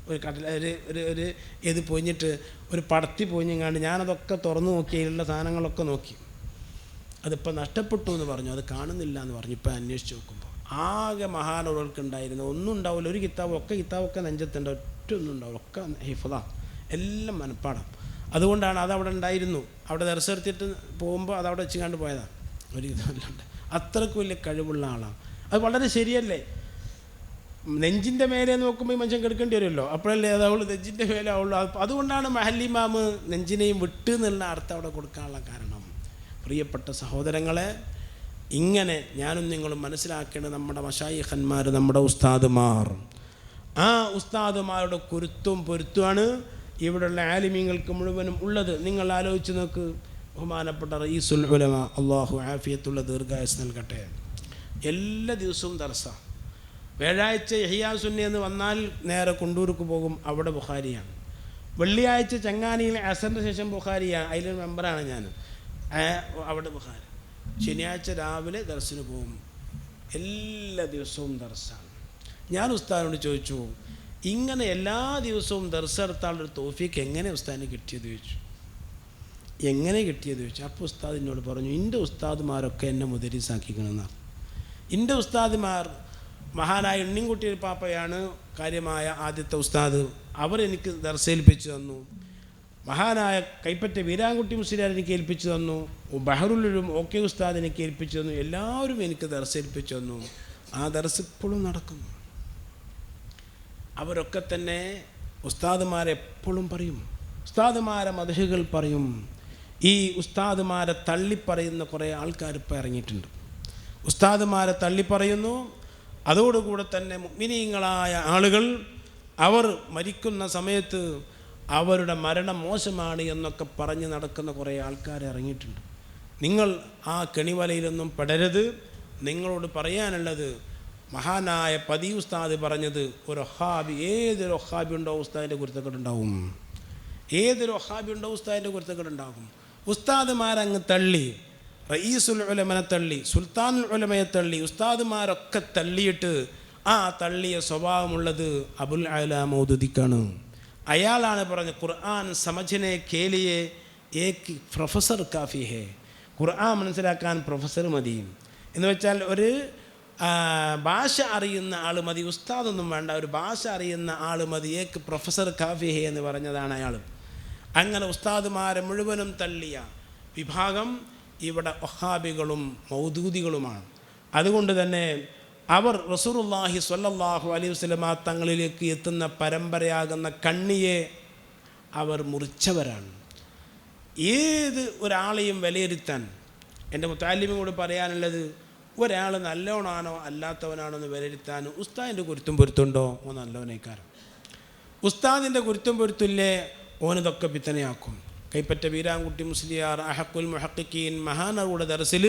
ഒരു കടല, ഒരു ഇത് പൊഞ്ഞിട്ട് ഒരു പടത്തി പൊഞ്ഞിങ്ങാണ്ട് ഞാനതൊക്കെ തുറന്നു നോക്കി, അതിലുള്ള സാധനങ്ങളൊക്കെ നോക്കി. അതിപ്പോൾ നഷ്ടപ്പെട്ടു എന്ന് പറഞ്ഞു, അത് കാണുന്നില്ല എന്ന് പറഞ്ഞു. ഇപ്പോൾ അന്വേഷിച്ച് നോക്കുമ്പോൾ ആകെ മഹാനവറുകൾക്ക് ഉണ്ടായിരുന്നു. ഒന്നും ഉണ്ടാവില്ല, ഒരു കിതാബൊക്കെ നെഞ്ചത്തുണ്ട്, ഒറ്റ ഒന്നും ഉണ്ടാവില്ല, ഒക്കെ ഹിഫ്ളാ, എല്ലാം മനപ്പാടം. അതുകൊണ്ടാണ് അതവിടെ ഉണ്ടായിരുന്നു. അവിടെ ദർശനത്തിട്ട് പോകുമ്പോൾ അതവിടെ വെച്ചുകൊണ്ട് പോയതാണ്. ഒരു ഇതല്ലാണ്ട് അത്രയ്ക്ക് വലിയ കഴിവുള്ള ആളാണ്. അത് വളരെ ശരിയല്ലേ. നെഞ്ചിൻ്റെ മേലെ നോക്കുമ്പോൾ ഈ മനുഷ്യൻ കിടക്കേണ്ടി വരുമല്ലോ, അപ്പോഴല്ലേ അതാവുള്ളൂ, നെഞ്ചിൻ്റെ മേലെ ആവുള്ളൂ. അതുകൊണ്ടാണ് മഹല്ലിമാമ് നെഞ്ചിനെയും വിട്ട് എന്നുള്ള അർത്ഥം അവിടെ കൊടുക്കാനുള്ള കാരണം. പ്രിയപ്പെട്ട സഹോദരങ്ങളെ, ഇങ്ങനെ ഞാനും നിങ്ങളും മനസ്സിലാക്കേണ്ടത് നമ്മുടെ മശായിഖന്മാർ, നമ്മുടെ ഉസ്താദുമാർ, ആ ഉസ്താദുമാരുടെ കുരുത്തും പൊരുത്തുമാണ് ഇവിടെയുള്ള ആലിമീങ്ങൾക്ക് മുഴുവനും ഉള്ളത്. നിങ്ങൾ ആലോചിച്ച് നോക്ക്. ബഹുമാനപ്പെട്ട റഈസുൽ ഉലമ, അള്ളാഹു ആഫിയത്തുള്ള ദീർഘായുസ് നൽകട്ടെ, എല്ലാ ദിവസവും ദർസ. വ്യാഴാഴ്ച ഇഹ്യാ സുന്നി എന്ന് വന്നാൽ നേരെ കൊണ്ടൂർക്ക് പോകും, അവിടെ ബുഖാരിയാണ്. വെള്ളിയാഴ്ച ചങ്ങാനിയിൽ അസറിൻ്റെ ശേഷം ബുഖാരിയാണ്, അതിലൊരു മെമ്പറാണ് ഞാൻ, അവിടെ ബുഖാരി. ശനിയാഴ്ച രാവിലെ ദർസിന് പോകും. എല്ലാ ദിവസവും ദർസാണ്. ഞാൻ ഉസ്താദിനോട് ചോദിച്ചു, ഇങ്ങനെ എല്ലാ ദിവസവും ദർസ് നടത്താനുള്ളൊരു തൗഫീഖ് എങ്ങനെ ഉസ്താദിന് കിട്ടിയത് ചോദിച്ചു. എങ്ങനെ കിട്ടിയത് ചോദിച്ചു. അപ്പോൾ ഉസ്താദ് എന്നോട് പറഞ്ഞു, എൻ്റെ ഉസ്താദുമാരൊക്കെ എന്നെ മുദരീസാക്കിക്കണമെന്നാണ്. എൻ്റെ ഉസ്താദുമാർ മഹാനായ ഉണ്ണിൻകുട്ടി പാപ്പയാണ് കാര്യമായ ആദ്യത്തെ ഉസ്താദ്. അവർ എനിക്ക് ദർസേൽപ്പിച്ചു തന്നു. മഹാനായ കൈപ്പറ്റ വീരാൻകുട്ടി മുസ്ലിയാർ എനിക്ക് ഏൽപ്പിച്ചു തന്നു. ബഹറുലും ഓക്കെ ഉസ്താദ് എനിക്ക് ഏൽപ്പിച്ചു തന്നു. എല്ലാവരും എനിക്ക് ദർസേൽപ്പിച്ചു തന്നു. ആ ദർസ് ഇപ്പോഴും നടക്കുന്നു. അവരൊക്കെ തന്നെ ഉസ്താദുമാരെപ്പോഴും പറയും, ഉസ്താദുമാരെ മദ്ഹുകൾ പറയും. ഈ ഉസ്താദുമാരെ തള്ളിപ്പറയുന്ന കുറേ ആൾക്കാർ ഇപ്പോൾ ഇറങ്ങിയിട്ടുണ്ട്. ഉസ്താദുമാരെ തള്ളിപ്പറയുന്നു. അതോടുകൂടെ തന്നെ മുഅ്മിനീങ്ങളായ ആളുകൾ അവർ മരിക്കുന്ന സമയത്ത് അവരുടെ മരണം മോശമാണ് എന്നൊക്കെ പറഞ്ഞ് നടക്കുന്ന കുറേ ആൾക്കാർ ഇറങ്ങിയിട്ടുണ്ട്. നിങ്ങൾ ആ കെണിവലയിലൊന്നും പെടരുത്. നിങ്ങളോട് പറയാനുള്ളത്, മഹാനായ പതി ഉസ്താദ് പറഞ്ഞത്, ഒരു വഹാബി, ഏതൊരു വഹാബി ഉണ്ടോ ഉസ്താദിൻ്റെ കുരുത്തക്കേടുണ്ടാവും. ഏതൊരു വഹാബി ഉണ്ടോ ഉസ്താദിൻ്റെ കുരുത്തക്കേടുണ്ടാകും. ഉസ്താദുമാരങ്ങ് തള്ളി, റഈസുൽ ഉലമനെ തള്ളി, സുൽത്താനുൽ ഉലമയെ തള്ളി, ഉസ്താദുമാരൊക്കെ തള്ളിയിട്ട് ആ തള്ളിയ സ്വഭാവമുള്ളത് അബുൽ അഅ്ലാ മൗദൂദിക്കാണ്. അയാളാണ് പറഞ്ഞത്, ഖുർആൻ സമझने के लिए एक പ്രൊഫസർ കാഫി ഹേ. ഖുർആൻ മനസ്സിലാക്കാൻ പ്രൊഫസർ മതി എന്ന് വെച്ചാൽ ഒരു ഭാഷ അറിയുന്ന ആൾ മതി, ഉസ്താദൊന്നും വേണ്ട, ഒരു ഭാഷ അറിയുന്ന ആൾ മതി, ഏക്ക് പ്രൊഫസർ കാഫി ഹേ എന്ന് പറഞ്ഞതാണ് അയാൾ. അങ്ങനെ ഉസ്താദുമാരെ മുഴുവനും തള്ളിയ വിഭാഗം ഇവിടെ വഹാബികളും മൗദൂദികളുമാണ്. അതുകൊണ്ട് തന്നെ അവർ റസൂലുള്ളാഹി സ്വല്ലല്ലാഹു അലൈഹി വസല്ലമ തങ്ങളിലേക്ക് എത്തുന്ന പരമ്പരയാകുന്ന കണ്ണിയെ അവർ മുറിച്ചവരാണ്. ഏത് ഒരാളെയും വിലയിരുത്താൻ എൻ്റെ മുത്തഅല്ലിമിനോട് പറയാനുള്ളത്, ഒരാൾ നല്ലവനാണോ അല്ലാത്തവനാണോ എന്ന് വിലയിരുത്താൻ ഉസ്താദിൻ്റെ കുരുത്തും പൊരുത്തുണ്ടോ, ഓ നല്ലവനേക്കാരം. ഉസ്താദിൻ്റെ കുരുത്തും പൊരുത്തില്ലേ, ഓനിതൊക്കെ പിത്തനയാക്കും. കൈപ്പറ്റ വീരാൻകുട്ടി മുസ്ലിയാർ അഹഖുൽ മുഹഖിഖീൻ മഹാനവറുടെ ദർസിൽ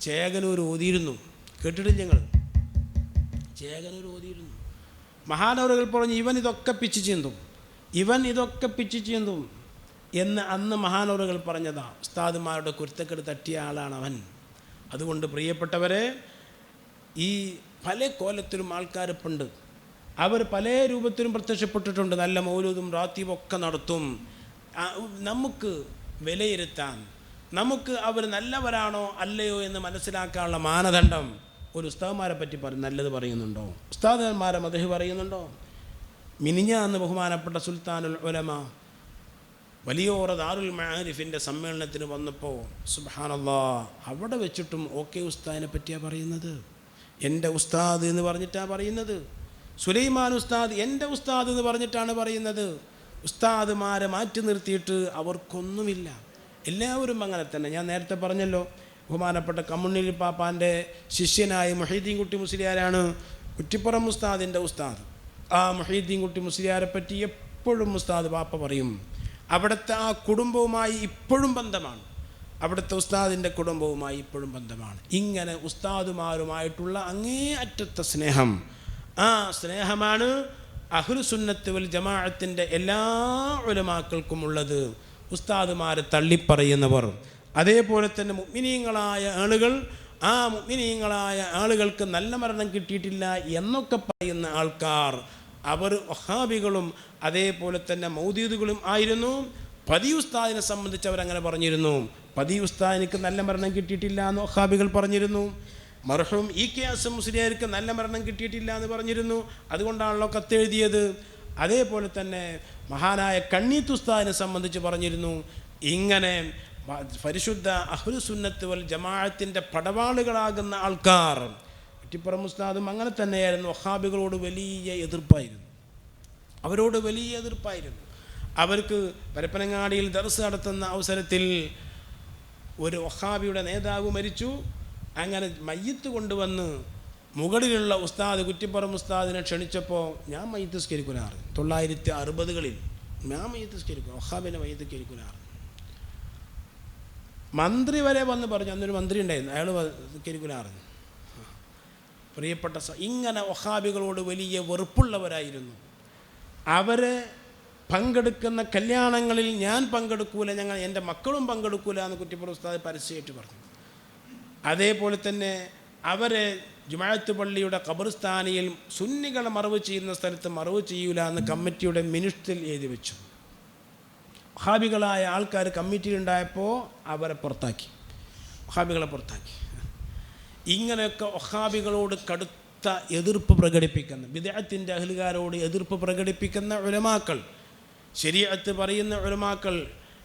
ചേകനൂർ ഓതിയിരുന്നു. കേട്ടിട്ടില്ല ഞങ്ങൾ? ചേകനൂർ ഓതിയിരുന്നു. മഹാനവറുകൾ പറഞ്ഞു, ഇവൻ ഇതൊക്കെ പിച്ച് ചീന്തും, ഇവൻ ഇതൊക്കെ പിച്ച് ചീന്തും എന്ന് അന്ന് മഹാനവറുകൾ പറഞ്ഞതാ. ഉസ്താദുമാരുടെ കുരുത്തക്കെട് തട്ടിയ ആളാണ് അവൻ. അതുകൊണ്ട് പ്രിയപ്പെട്ടവരെ, ഈ പല കോലത്തിലും ആൾക്കാരിപ്പുണ്ട്. അവർ പല രൂപത്തിലും പ്രത്യക്ഷപ്പെട്ടിട്ടുണ്ട്. നല്ല മൗലൂദും റാത്തീബും ഒക്കെ നടത്തും. നമുക്ക് വിലയിരുത്താൻ, നമുക്ക് അവർ നല്ലവരാണോ അല്ലയോ എന്ന് മനസ്സിലാക്കാനുള്ള മാനദണ്ഡം ഒരു ഉസ്താദ്മാരെ പറ്റി നല്ലത് പറയുന്നുണ്ടോ? ഉസ്താദന്മാരെ മദ്ഹ് പറയുന്നുണ്ടോ? മിനിഞ്ഞാന്ന് ബഹുമാനപ്പെട്ട സുൽത്താനുൽ ഉലമ വലിയോറ ദാറുൽ മആരിഫിൻ്റെ സമ്മേളനത്തിന് വന്നപ്പോൾ സുബ്ഹാനല്ലാഹ് അവിടെ വെച്ചിട്ടും ഓക്കെ ഉസ്താദിനെ പറ്റിയാണ് പറയുന്നത്. എൻ്റെ ഉസ്താദ് എന്ന് പറഞ്ഞിട്ടാണ് പറയുന്നത്. സുലൈമാൻ ഉസ്താദ് എൻ്റെ ഉസ്താദ് എന്ന് പറഞ്ഞിട്ടാണ് പറയുന്നത്. ഉസ്താദുമാരെ മാറ്റി നിർത്തിയിട്ട് അവർക്കൊന്നുമില്ല. എല്ലാവരും അങ്ങനെ തന്നെ. ഞാൻ നേരത്തെ പറഞ്ഞല്ലോ, ബഹുമാനപ്പെട്ട കമ്മുണ്ണിൽ പാപ്പാൻ്റെ ശിഷ്യനായ മുഹീദ്ദീൻ കുട്ടി മുസ്ലിയാരാണ് കുറ്റിപ്പുറം ഉസ്താദിൻ്റെ ഉസ്താദ്. ആ മുഹീദ്ദീൻ കുട്ടി മുസ്ലിയാരെ പറ്റി എപ്പോഴും ഉസ്താദ് പാപ്പ പറയും. അവിടുത്തെ ആ കുടുംബവുമായി ഇപ്പോഴും ബന്ധമാണ്. അവിടുത്തെ ഉസ്താദിൻ്റെ കുടുംബവുമായി ഇപ്പോഴും ബന്ധമാണ്. ഇങ്ങനെ ഉസ്താദുമാരുമായിട്ടുള്ള അങ്ങേ അറ്റത്തെ സ്നേഹം, ആ സ്നേഹമാണ് അഹ്ലുസുന്നത്ത് വൽ ജമാഅത്തിൻ്റെ എല്ലാ ഉലമാക്കൾക്കും ഉള്ളത്. ഉസ്താദുമാരെ തള്ളിപ്പറയുന്നവർ, അതേപോലെ തന്നെ മുഅ്മിനീങ്ങളായ ആളുകൾ, ആ മുഅ്മിനീങ്ങളായ ആളുകൾക്ക് നല്ല മരണം കിട്ടിയിട്ടില്ല എന്നൊക്കെ പറയുന്ന ആൾക്കാർ, അവർ വഹാബികളും അതേപോലെ തന്നെ മൗദൂദുകളും ആയിരുന്നു. പതി ഉസ്താദിനെ സംബന്ധിച്ച് അവരങ്ങനെ പറഞ്ഞിരുന്നു. പതി ഉസ്താദിനിക്ക് നല്ല മരണം കിട്ടിയിട്ടില്ല എന്ന് വഹാബികൾ പറഞ്ഞിരുന്നു. മർഹൂം ഇ.കെ. അസം മുസ്ലിയാർക്ക് നല്ല മരണം കിട്ടിയിട്ടില്ല എന്ന് പറഞ്ഞിരുന്നു. അതുകൊണ്ടാണല്ലോ കത്തെഴുതിയത്. അതേപോലെ തന്നെ മഹാനായ കണ്ണീത്ത് ഉസ്താദിനെ സംബന്ധിച്ച് പറഞ്ഞിരുന്നു. ഇങ്ങനെ പരിശുദ്ധ അഹ്ലുസുന്നത്ത് വൽ ജമാഅത്തിൻ്റെ പടവാളുകളാകുന്ന ആൾക്കാർ, കുറ്റിപ്പുറം ഉസ്താദും അങ്ങനെ തന്നെയായിരുന്നു. വഹാബികളോട് വലിയ എതിർപ്പായിരുന്നു. അവരോട് വലിയ എതിർപ്പായിരുന്നു. അവർക്ക് പരപ്പനങ്ങാടിയിൽ ദർസ് നടത്തുന്ന അവസരത്തിൽ ഒരു വഹാബിയുടെ നേതാവ് മരിച്ചു. അങ്ങനെ മയ്യത്ത് കൊണ്ടുവന്ന് മുകളിലുള്ള ഉസ്താദ് കുറ്റിപ്പുറം ഉസ്താദിനെ ക്ഷണിച്ചപ്പോൾ ഞാൻ മയ്യത്ത് സ്കരിക്കുലാറ് 1960-കളിൽ ഞാൻ മയ്യത്ത് സ്കരിക്കും, വഹാബിനെ മയ്യത്ത് സ്കരിക്കുലാറ്. മന്ത്രി വരെ വന്ന് പറഞ്ഞു. അന്നൊരു മന്ത്രി ഉണ്ടായിരുന്നു, അയാൾ സ്കരിക്കുലാറ്. പ്രിയപ്പെട്ട ഇങ്ങനെ വഹാബികളോട് വലിയ വെറുപ്പുള്ളവരായിരുന്നു. അവരെ പങ്കെടുക്കുന്ന കല്യാണങ്ങളിൽ ഞാൻ പങ്കെടുക്കൂല, എൻ്റെ മക്കളും പങ്കെടുക്കൂല എന്ന് കുറ്റിപ്പുറം ഉസ്താദ് പരസ്യമായിട്ട് പറഞ്ഞു. അതേപോലെ തന്നെ അവരെ ജുമാഅത്ത് പള്ളിയുടെ ഖബർസ്ഥാനിയിൽ സുന്നികളെ മറവ് ചെയ്യുന്ന സ്ഥലത്ത് മറവ് ചെയ്യൂല എന്ന് കമ്മിറ്റിയുടെ മിനിറ്റ്സിൽ എഴുതി വെച്ചു. വഹാബികളായ ആൾക്കാർ കമ്മിറ്റിയിലുണ്ടായപ്പോൾ അവരെ പുറത്താക്കി, വഹാബികളെ പുറത്താക്കി. ഇങ്ങനെയൊക്കെ വഹാബികളോട് കടുത്ത എതിർപ്പ് പ്രകടിപ്പിക്കുന്ന, ബിദ്അത്തിൻ്റെ അഹ്ലുകാരോട് എതിർപ്പ് പ്രകടിപ്പിക്കുന്ന ഉലമാക്കൾ, ശരീഅത്ത് പറയുന്ന ഉലമാക്കൾ,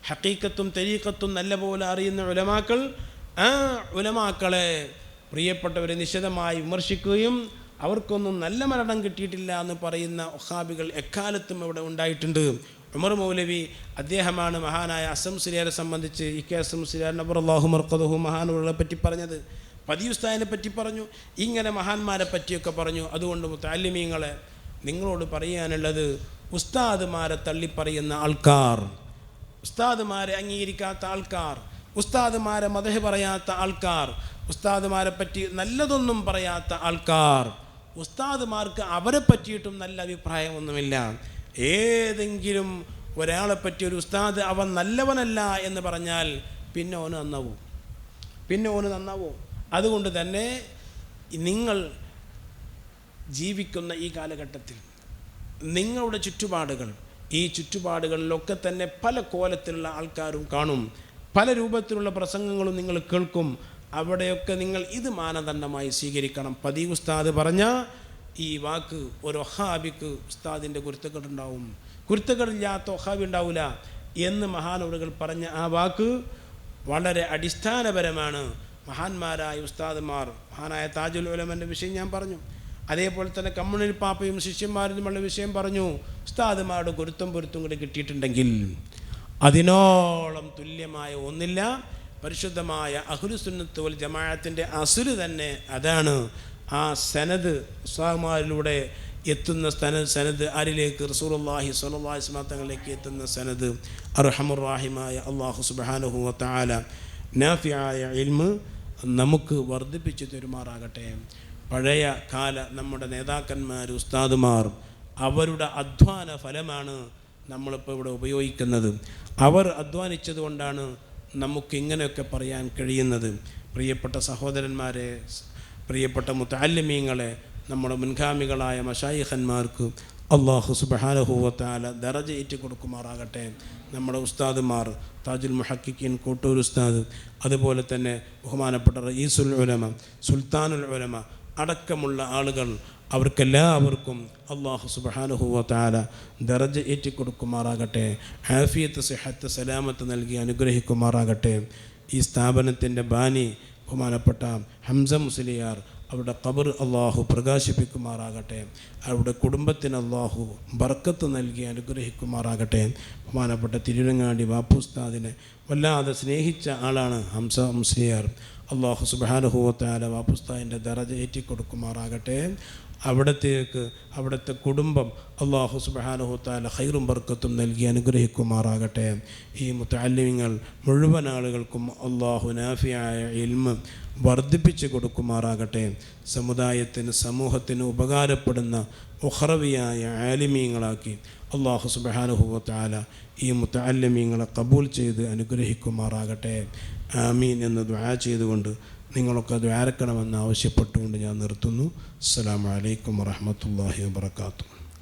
ഹഖീഖത്തും തരീഖത്തും നല്ലപോലെ അറിയുന്ന ഉലമാക്കൾ, ആ ഉലമാക്കളെ പ്രിയപ്പെട്ടവരെ നിശിതമായി വിമർശിക്കുകയും അവർക്കൊന്നും നല്ല മരണം കിട്ടിയിട്ടില്ല എന്ന് പറയുന്ന വഹാബികൾ എക്കാലത്തും ഇവിടെ ഉണ്ടായിട്ടുണ്ട്. ഉമർ മൗലവി അദ്ദേഹമാണ് മഹാനായ അസം മുസ്ലിയാരെ സംബന്ധിച്ച് ഇ.കെ. അസം മുസ്ലിയാർ നബറല്ലാഹു മർഖദഹു മഹാനുകളെ പറ്റി പറഞ്ഞത്. പതി ഉസ്താദിനെ പറ്റി പറഞ്ഞു. ഇങ്ങനെ മഹാന്മാരെ പറ്റിയൊക്കെ പറഞ്ഞു. അതുകൊണ്ട് മുതഅല്ലിമീങ്ങളെ നിങ്ങളോട് പറയാനുള്ളത്, ഉസ്താദുമാരെ തള്ളിപ്പറയുന്ന ആൾക്കാർ, ഉസ്താദുമാരെ അംഗീകരിക്കാത്ത ആൾക്കാർ, ഉസ്താദുമാരെ മദ്ഹ് പറയാത്ത ആൾക്കാർ, ഉസ്താദുമാരെ പറ്റി നല്ലതൊന്നും പറയാത്ത ആൾക്കാർ, ഉസ്താദുമാർക്ക് അവരെ പറ്റിയിട്ടും നല്ല അഭിപ്രായമൊന്നുമില്ല. ഏതെങ്കിലും ഒരാളെ പറ്റി ഒരു ഉസ്താദ് അവൻ നല്ലവനല്ല എന്ന് പറഞ്ഞാൽ പിന്നെ ഓന് നന്നാവും. അതുകൊണ്ട് തന്നെ നിങ്ങൾ ജീവിക്കുന്ന ഈ കാലഘട്ടത്തിൽ നിങ്ങളുടെ ചുറ്റുപാടുകൾ, ഈ ചുറ്റുപാടുകളിലൊക്കെ തന്നെ പല കോലത്തിലുള്ള ആൾക്കാരും കാണും, പല രൂപത്തിലുള്ള പ്രസംഗങ്ങളും നിങ്ങൾ കേൾക്കും. അവിടെയൊക്കെ നിങ്ങൾ ഇത് മാനദണ്ഡമായി സ്വീകരിക്കണം. പതി ഉസ്താദ് പറഞ്ഞ ഈ വാക്ക് ഒരു വഹാബിക്ക് ഉസ്താദിൻ്റെ കുരുത്തക്കേടുണ്ടാവും, കുരുത്തക്കേടില്ലാത്ത വഹാബി ഉണ്ടാവില്ല എന്ന് മഹാനവറുകൾ പറഞ്ഞ ആ വാക്ക് വളരെ അടിസ്ഥാനപരമാണ്. മഹാന്മാരായ ഉസ്താദുമാർ, മഹാനായ താജുൽ ഉലമൻ്റെ വിഷയം ഞാൻ പറഞ്ഞു. അതേപോലെ തന്നെ കമ്മുണിൽ പാപ്പയും ശിഷ്യന്മാരും തമ്മിലുള്ള വിഷയം പറഞ്ഞു. ഉസ്താദുമാരുടെ പൊരുത്തം കൂടി കിട്ടിയിട്ടുണ്ടെങ്കിൽ അതിനോളം തുല്യമായ ഒന്നില്ല. പരിശുദ്ധമായ അഹ്ലുസുന്നത്ത് വൽ ജമാഅത്തിൻ്റെ അസുല് തന്നെ അതാണ്. ആ സനദ് ഉസ്താദുമാരിലൂടെ എത്തുന്ന സനദ് ആരിലേക്ക്? റസൂലുള്ളാഹി സ്വല്ലല്ലാഹു അലൈഹി വസല്ലം തങ്ങളിലേക്ക് എത്തുന്ന സനദ്. അർഹമുർ റഹീമായ അല്ലാഹു സുബ്ഹാനഹു വ തആല നാഫിയായ ഇൽമ് നമുക്ക് വർദ്ധിപ്പിച്ചു തരുമാറാകട്ടെ. പഴയ കാല നമ്മുടെ നേതാക്കന്മാർ, ഉസ്താദുമാർ, അവരുടെ അധ്വാന ഫലമാണ് നമ്മളിപ്പോൾ ഇവിടെ ഉപയോഗിക്കുന്നത്. അവർ അധ്വാനിച്ചത് കൊണ്ടാണ് നമുക്ക് ഇങ്ങനെയൊക്കെ പറയാൻ കഴിയുന്നത്. പ്രിയപ്പെട്ട സഹോദരന്മാരെ, പ്രിയപ്പെട്ട മുതഅല്ലിമീങ്ങളെ, നമ്മുടെ മുൻഗാമികളായ മശായിഖന്മാർക്ക് അള്ളാഹു സുബ്ഹാനഹു വ തആല ദറജ ഏറ്റി കൊടുക്കുമാറാകട്ടെ. നമ്മുടെ ഉസ്താദുമാർ താജുൽ മുഹക്കിക്കീൻ കോട്ടൂർ ഉസ്താദ്, അതുപോലെ തന്നെ ബഹുമാനപ്പെട്ട റഈസുൽ ഉലമ, സുൽത്താനുൽ ഉലമ അടക്കമുള്ള ആളുകൾ, അവർക്കെല്ലാവർക്കും അള്ളാഹു സുബ്ഹാനഹു വ തആല ദറജ ഏറ്റി കൊടുക്കുമാറാകട്ടെ. ആഫിയത്ത്, സിഹത്ത്, സലാമത്ത് നൽകി അനുഗ്രഹിക്കുമാറാകട്ടെ. ഈ സ്ഥാപനത്തിൻ്റെ ബാനി ബഹുമാനപ്പെട്ട ഹംസ മുസ്ലിയാർ, അവരുടെ ഖബർ അള്ളാഹു പ്രകാശിപ്പിക്കുമാറാകട്ടെ. അവരുടെ കുടുംബത്തിന് അള്ളാഹു ബർക്കത്ത് നൽകി അനുഗ്രഹിക്കുമാറാകട്ടെ. ബഹുമാനപ്പെട്ട തിരുരങ്ങാടി വാപ്പുസ്താദിനെ വല്ലാതെ സ്നേഹിച്ച ആളാണ് ഹംസ മുസ്ലിയാർ. അള്ളാഹു സുബ്ഹാനഹു വ തആല വാപ്പുസ്താദിൻ്റെ ദറജ ഏറ്റിക്കൊടുക്കുമാറാകട്ടെ. അവിടുത്തെ കുടുംബം അള്ളാഹു സുബ്ഹാനഹു വ തആല ഖൈറും ബർക്കത്തും നൽകി അനുഗ്രഹിക്കുമാറാകട്ടെ. ഈ മുതഅല്ലിമീങ്ങൾ മുഴുവൻ ആളുകൾക്കും അള്ളാഹു നാഫിയായ ഇൽമ് വർദ്ധിപ്പിച്ച് കൊടുക്കുമാറാകട്ടെ. സമുദായത്തിന്, സമൂഹത്തിന് ഉപകാരപ്പെടുന്ന ഉഖറവിയായ ആലിമീങ്ങളാക്കി അള്ളാഹു സുബ്ഹാനഹു വ തആല ഈ മുതഅല്ലിമീങ്ങളെ ഖബൂൽ ചെയ്ത് അനുഗ്രഹിക്കുമാറാകട്ടെ. ആമീൻ എന്ന് ദുആ ചെയ്തുകൊണ്ട് നിങ്ങളൊക്കെ ദ്വാരക്കണമെന്ന് ആവശ്യപ്പെട്ടുകൊണ്ട് ഞാൻ നിർത്തുന്നു. അസ്സലാമു അലൈക്കും വറഹ്മത്തുള്ളാഹി വബറകാതുഹു.